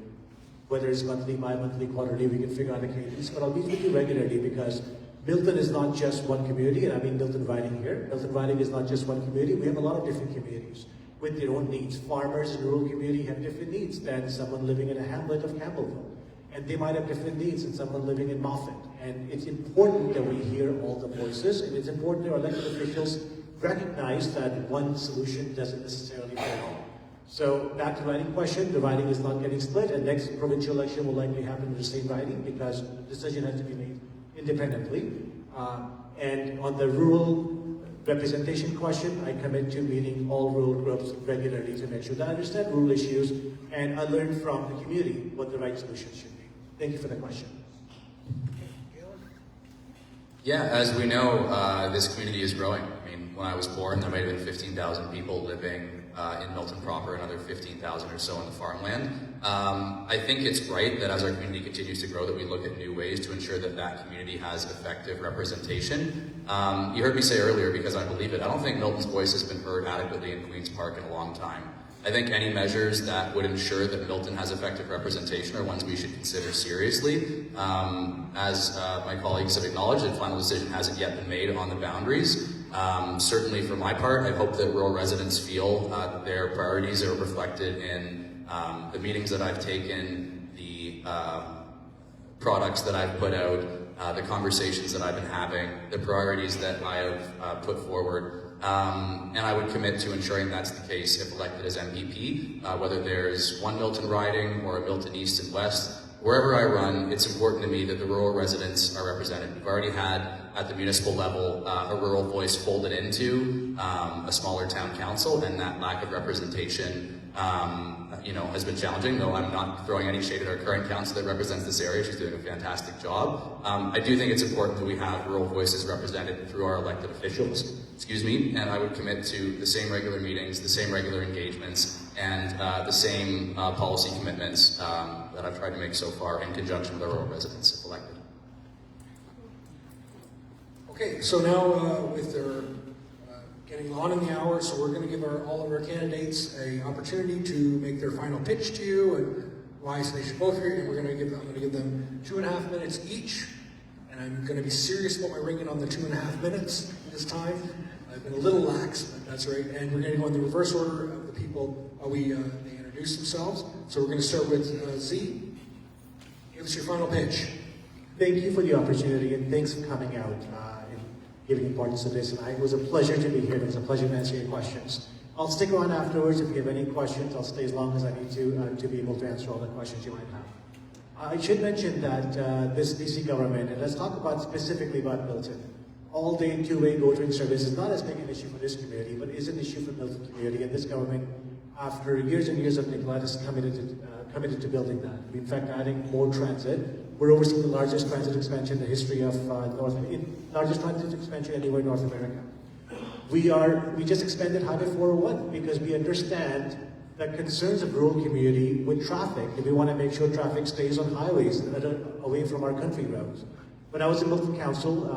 Whether it's monthly, bi-monthly, quarterly, we can figure out the cadence, but I'll meet with you regularly because Milton is not just one community, and I mean Milton Riding here. Milton Riding is not just one community, we have a lot of different communities with their own needs. Farmers in rural community have different needs than someone living in a hamlet of Campbellville. And they might have different needs than someone living in Moffat. And it's important that we hear all the voices, and it's important that our elected officials recognize that one solution doesn't necessarily fit all. So back to the riding question, the riding is not getting split, and next provincial election will likely happen in the same riding because the decision has to be made independently. And on the rural representation question, I commit to meeting all rural groups regularly to make sure that I understand rural issues and I learn from the community what the right solution should be. Thank you for the question. Yeah, as we know, this community is growing. I mean, when I was born, there might have been 15,000 people living in Milton proper, another 15,000 or so in the farmland. I think it's right that as our community continues to grow, that we look at new ways to ensure that that community has effective representation. You heard me say earlier, because I believe it, I don't think Milton's voice has been heard adequately in Queen's Park in a long time. I think any measures that would ensure that Milton has effective representation are ones we should consider seriously. As my colleagues have acknowledged, a final decision hasn't yet been made on the boundaries. Certainly for my part, I hope that rural residents feel that their priorities are reflected in the meetings that I've taken, the products that I've put out, the conversations that I've been having, the priorities that I have put forward. And I would commit to ensuring that's the case if elected as MPP, whether there's one Milton riding or a Milton East and West. Wherever I run, it's important to me that the rural residents are represented. We've already had, at the municipal level, a rural voice folded into a smaller town council, and that lack of representation has been challenging, though I'm not throwing any shade at our current council that represents this area. She's doing a fantastic job. I do think it's important that we have rural voices represented through our elected officials, and I would commit to the same regular meetings, the same regular engagements, and the same policy commitments that I've tried to make so far in conjunction with our rural residents if elected. Okay, so now with their getting on in the hour, so we're going to give all of our candidates an opportunity to make their final pitch to you and why they should both hear you. I'm going to give them 2.5 minutes each, and I'm going to be serious about my ringing on the 2.5 minutes this time. I've been a little lax, but that's right. And we're going to go in the reverse order of the people they introduce themselves. So we're going to start with Z. Give us your final pitch. Thank you for the opportunity, and thanks for coming out and giving importance to this. And it was a pleasure to be here. It was a pleasure to answer your questions. I'll stick around afterwards if you have any questions. I'll stay as long as I need to be able to answer all the questions you might have. I should mention that this BC government, and let's talk specifically about Milton, all-day two-way go-train service is not as big an issue for this community, but is an issue for the Milton community. And this government, after years and years of neglect, is committed to building that. In fact, adding more transit. We're overseeing the largest transit expansion in the history of largest transit expansion anywhere in North America. We just expanded Highway 401 because we understand the concerns of rural community with traffic, and we want to make sure traffic stays on highways away from our country roads. When I was in Milton Council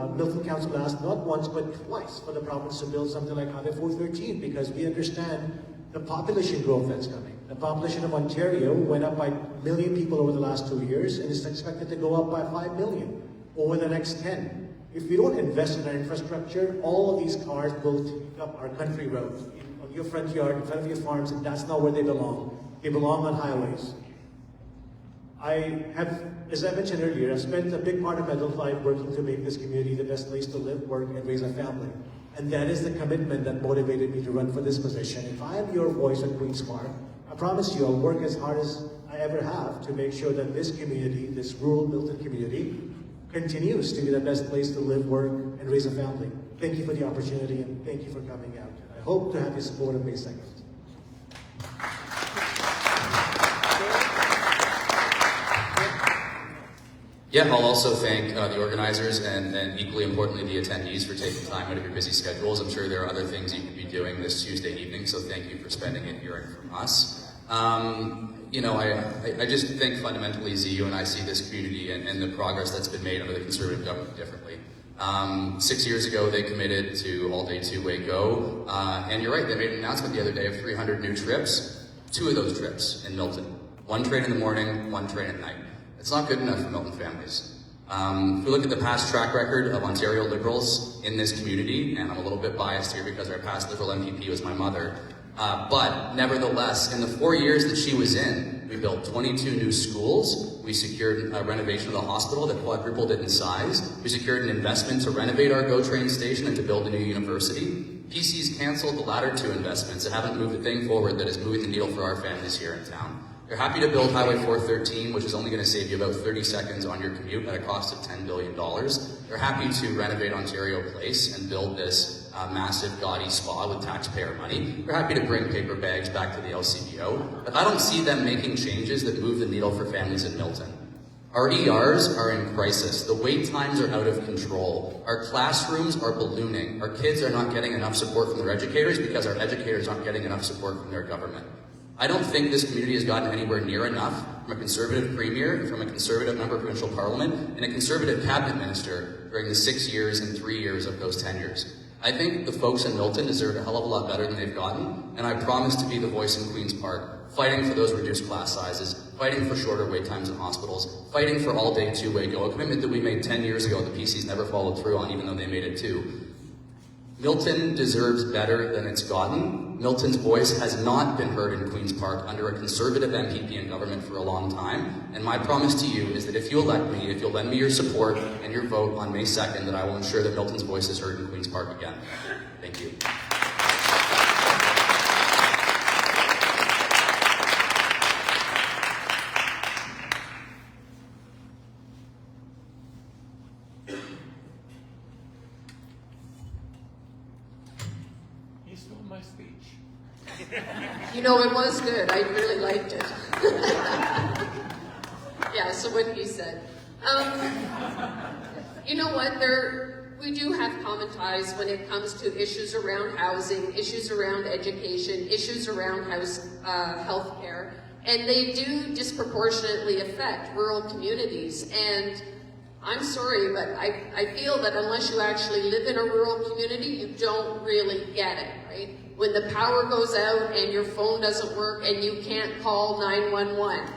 asked not once but twice for the province to build something like Highway 413 because we understand the population growth that's coming. The population of Ontario went up by 1 million people over the last 2 years and is expected to go up by 5 million over the next 10. If we don't invest in our infrastructure, all of these cars will take up our country roads, on your front yard, in front of your farms, and that's not where they belong. They belong on highways. I have, as I mentioned earlier, I've spent a big part of my adult life working to make this community the best place to live, work, and raise a family. And that is the commitment that motivated me to run for this position. If I am your voice at Queen's Park, I promise you I'll work as hard as I ever have to make sure that this community, this rural Milton community, continues to be the best place to live, work, and raise a family. Thank you for the opportunity, and thank you for coming out. I hope to have your support on May 2nd. Yeah, I'll also thank the organizers and equally importantly the attendees for taking time out of your busy schedules. I'm sure there are other things you could be doing this Tuesday evening, so thank you for spending it hearing from us. You know, I just think fundamentally, Z, you and I see this community and the progress that's been made under the Conservative government differently. 6 years ago, they committed to all-day two-way go, and you're right, they made an announcement the other day of 300 new trips. 2 of those trips in Milton. 1 train in the morning, 1 train at night. It's not good enough for Milton families. If we look at the past track record of Ontario Liberals in this community, and I'm a little bit biased here because our past Liberal MPP was my mother, but nevertheless, in the 4 years that she was in, we built 22 new schools, we secured a renovation of the hospital that quadrupled it in size, we secured an investment to renovate our GO train station and to build a new university. PC's canceled the latter 2 investments that haven't moved a thing forward that is moving the needle for our families here in town. They're happy to build Highway 413, which is only going to save you about 30 seconds on your commute at a cost of $10 billion. They're happy to renovate Ontario Place and build this massive gaudy spa with taxpayer money. They're happy to bring paper bags back to the LCBO. But I don't see them making changes that move the needle for families in Milton. Our ERs are in crisis. The wait times are out of control. Our classrooms are ballooning. Our kids are not getting enough support from their educators because our educators aren't getting enough support from their government. I don't think this community has gotten anywhere near enough from a Conservative Premier, from a Conservative Member of Provincial Parliament, and a Conservative Cabinet Minister during the 6 years and 3 years of those tenures. I think the folks in Milton deserve a hell of a lot better than they've gotten, and I promise to be the voice in Queen's Park, fighting for those reduced class sizes, fighting for shorter wait times in hospitals, fighting for all-day two-way go, a commitment that we made 10 years ago the PC's never followed through on, even though they made it too. Milton deserves better than it's gotten. Milton's voice has not been heard in Queen's Park under a Conservative MPP in government for a long time. And my promise to you is that if you elect me, if you'll lend me your support and your vote on May 2nd, that I will ensure that Milton's voice is heard in Queen's Park again. Thank you. You know, it was good. I really liked it. Yeah, so what he said. You know what? We do have common ties when it comes to issues around housing, issues around education, issues around health care, and they do disproportionately affect rural communities. And I'm sorry, but I feel that unless you actually live in a rural community, you don't really get it, right? When the power goes out and your phone doesn't work and you can't call 911.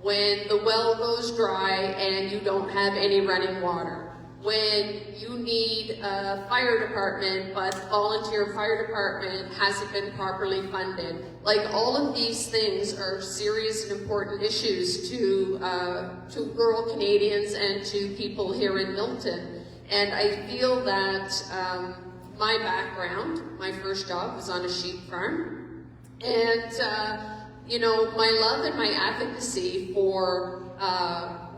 When the well goes dry and you don't have any running water. When you need a fire department but the volunteer fire department hasn't been properly funded. Like, all of these things are serious and important issues to rural Canadians and to people here in Milton. And I feel that my background, my first job was on a sheep farm, and you know, my love and my advocacy for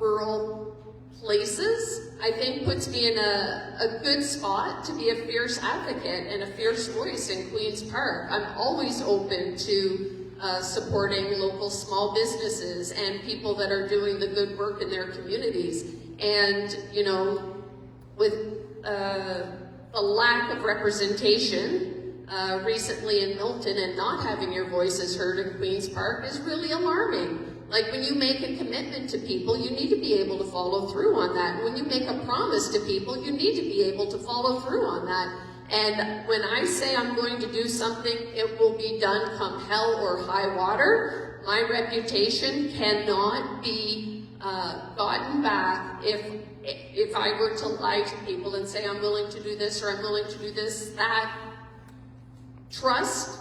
rural places, I think, puts me in a good spot to be a fierce advocate and a fierce voice in Queen's Park. I'm always open to supporting local small businesses and people that are doing the good work in their communities. And, you know, with a lack of representation recently in Milton and not having your voices heard in Queen's Park is really alarming. Like, when you make a commitment to people, you need to be able to follow through on that. And when you make a promise to people, you need to be able to follow through on that. And when I say I'm going to do something, it will be done come hell or high water. My reputation cannot be gotten back if I were to lie to people and say I'm willing to do this or I'm willing to do this. That trust,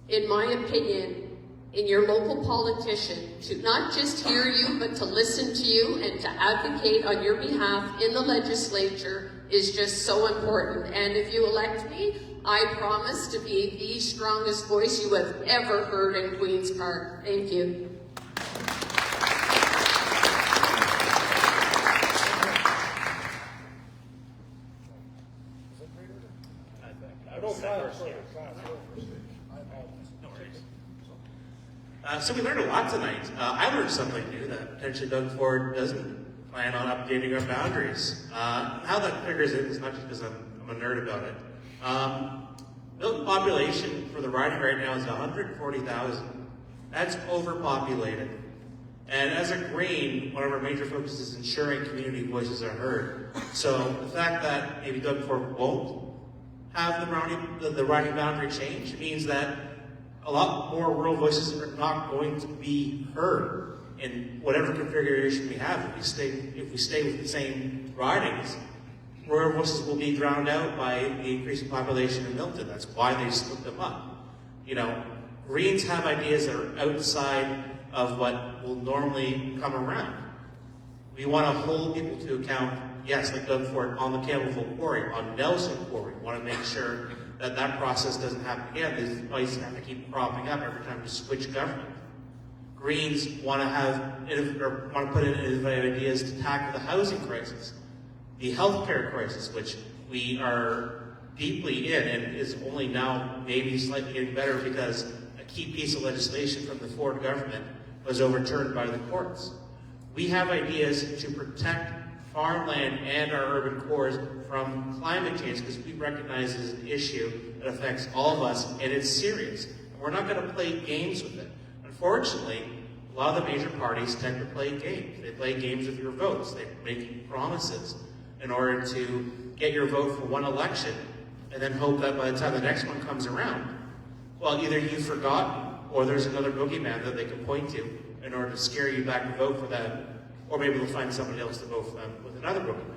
in my opinion, in your local politician to not just hear you, but to listen to you and to advocate on your behalf in the legislature is just so important. And if you elect me, I promise to be the strongest voice you have ever heard in Queen's Park. Thank you. So we learned a lot tonight. I learned something new that potentially Doug Ford doesn't plan on updating our boundaries. How that figures in is not just because I'm a nerd about it. Milton population for the riding right now is 140,000. That's overpopulated. And as a Green, one of our major focuses is ensuring community voices are heard. So the fact that maybe Doug Ford won't have the riding boundary change means that a lot more rural voices are not going to be heard in whatever configuration we have. If we stay with the same ridings, rural voices will be drowned out by the increasing population in Milton. That's why they split them up. You know, Greens have ideas that are outside of what will normally come around. We want to hold people to account, yes, like Doug Ford, on the Campbellville Quarry, on Nelson Quarry. We want to make sure that that process doesn't happen again. These fights have to keep cropping up every time we switch government. Greens want to put in innovative ideas to tackle the housing crisis, the healthcare crisis, which we are deeply in and is only now maybe slightly getting better because a key piece of legislation from the Ford government was overturned by the courts. We have ideas to protect farmland and our urban cores from climate change because we recognize it as an issue that affects all of us and it's serious. And we're not going to play games with it. Unfortunately, a lot of the major parties tend to play games. They play games with your votes. They make promises in order to get your vote for one election and then hope that by the time the next one comes around, well, either you've forgotten or there's another boogeyman that they can point to in order to scare you back to vote for them, or maybe they'll find somebody else to vote for them with another boogeyman.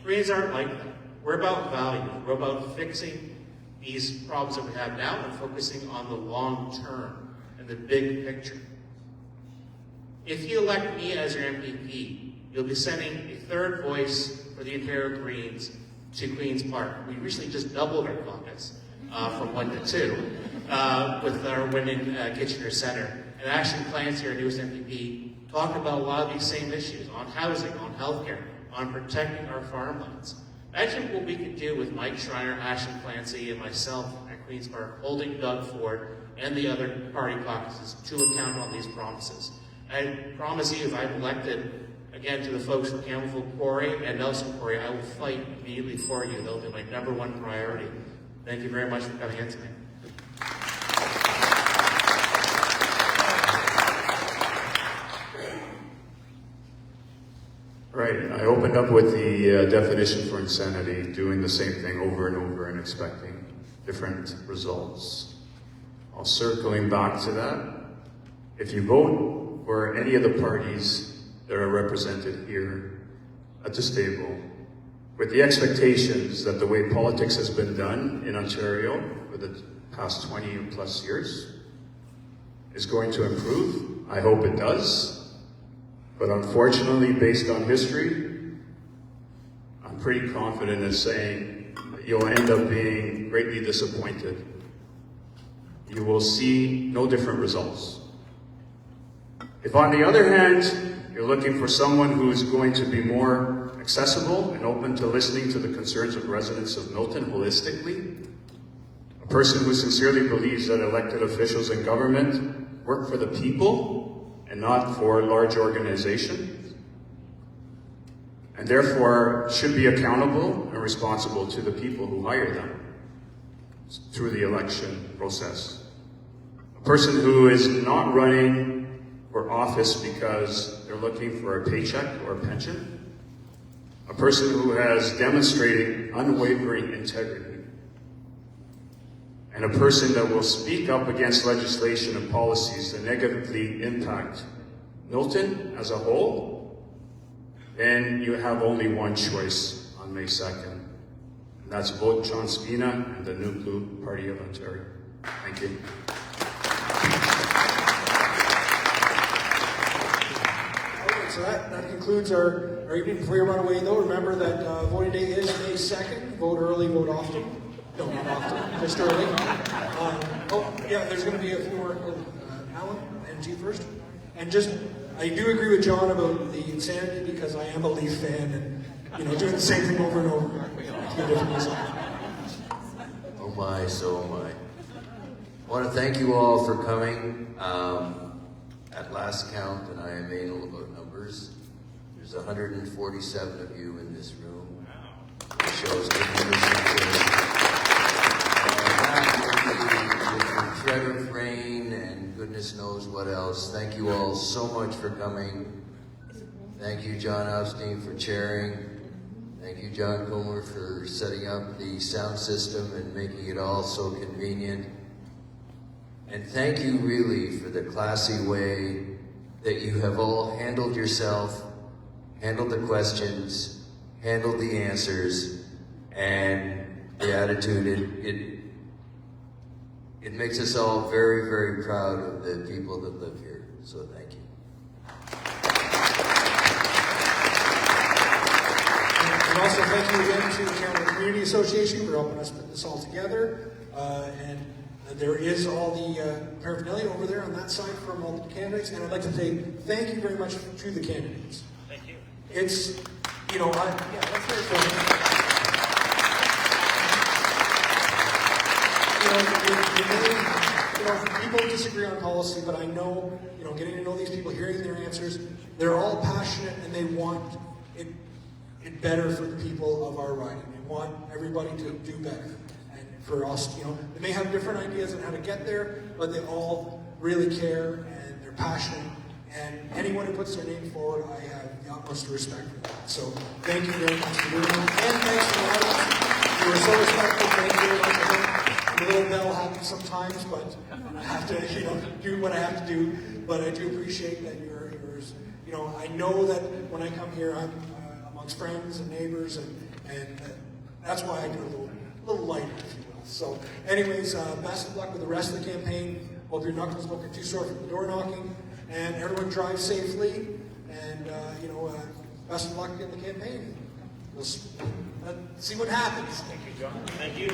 Greens aren't like that. We're about values. We're about fixing these problems that we have now and focusing on the long term and the big picture. If you elect me as your MPP, you'll be sending a third voice for the Ontario Greens to Queen's Park. We recently just doubled our caucus from 1 to 2 with our win in Kitchener Centre. And Ashley Clancy, our newest MPP, talked about a lot of these same issues on housing, on healthcare, on protecting our farmlands. Imagine what we could do with Mike Schreiner, Ashley Clancy, and myself at Queen's Park, holding Doug Ford and the other party caucuses to account on these promises. I promise you, if I'm elected again to the folks from Campbellville Quarry and Nelson Quarry, I will fight immediately for you. They'll be my #1 priority. Thank you very much for coming in tonight. Right, I opened up with the definition for insanity, doing the same thing over and over and expecting different results. I'll circling back to that. If you vote for any of the parties that are represented here at this table, with the expectations that the way politics has been done in Ontario for the past 20 plus years is going to improve, I hope it does. But unfortunately, based on history, I'm pretty confident in saying that you'll end up being greatly disappointed. You will see no different results. If on the other hand, you're looking for someone who is going to be more accessible and open to listening to the concerns of residents of Milton holistically, a person who sincerely believes that elected officials in government work for the people and not for large organizations, and therefore should be accountable and responsible to the people who hire them through the election process. A person who is not running for office because they're looking for a paycheck or a pension. A person who has demonstrated unwavering integrity. And a person that will speak up against legislation and policies that negatively impact Milton as a whole, then you have only one choice on May 2nd. And that's vote John Spina and the New Blue Party of Ontario. Thank you. Okay, so that concludes our evening. Before you run away though, remember that voting day is May 2nd. Vote early, vote often. No, not often, just early. There's going to be a few more. Alan and G first. And just, I do agree with John about the insanity because I am a Leaf fan and, doing the same thing over and over. Oh my, so am I. I want to thank you all for coming. at last count, and I am anal about numbers, there's 147 of you in this room. It shows good with the threat of rain and goodness knows what else. Thank you all so much for coming. Thank you, John Austin, for chairing. Thank you, John Comer, for setting up the sound system and making it all so convenient. And thank you really for the classy way that you have all handled yourself, handled the questions, handled the answers, and the attitude. It makes us all very, very proud of the people that live here. So thank you. And also thank you again to the Canada Community Association for helping us put this all together. And there is all the paraphernalia over there on that side from all the candidates. And I'd like to say thank you very much to the candidates. Thank you. It's, you know, let's hear it for them. People disagree on policy, but I know, getting to know these people, hearing their answers, they're all passionate and they want it better for the people of our riding. They want everybody to do better. And for us, they may have different ideas on how to get there, but they all really care and they're passionate. And anyone who puts their name forward, I have the utmost respect for that. So thank you very much for doing that. And thanks to the audience. You were so respectful. Thank you very much. The little bell happens sometimes, but I have to, do what I have to do. But I do appreciate that you're I know that when I come here, I'm amongst friends and neighbors, and that's why I do a little lighter, if you will. So, anyways, best of luck with the rest of the campaign. Hope your knuckles don't get too sore from the door knocking, and everyone drive safely. And best of luck in the campaign. We'll see what happens. Thank you, John. Thank you.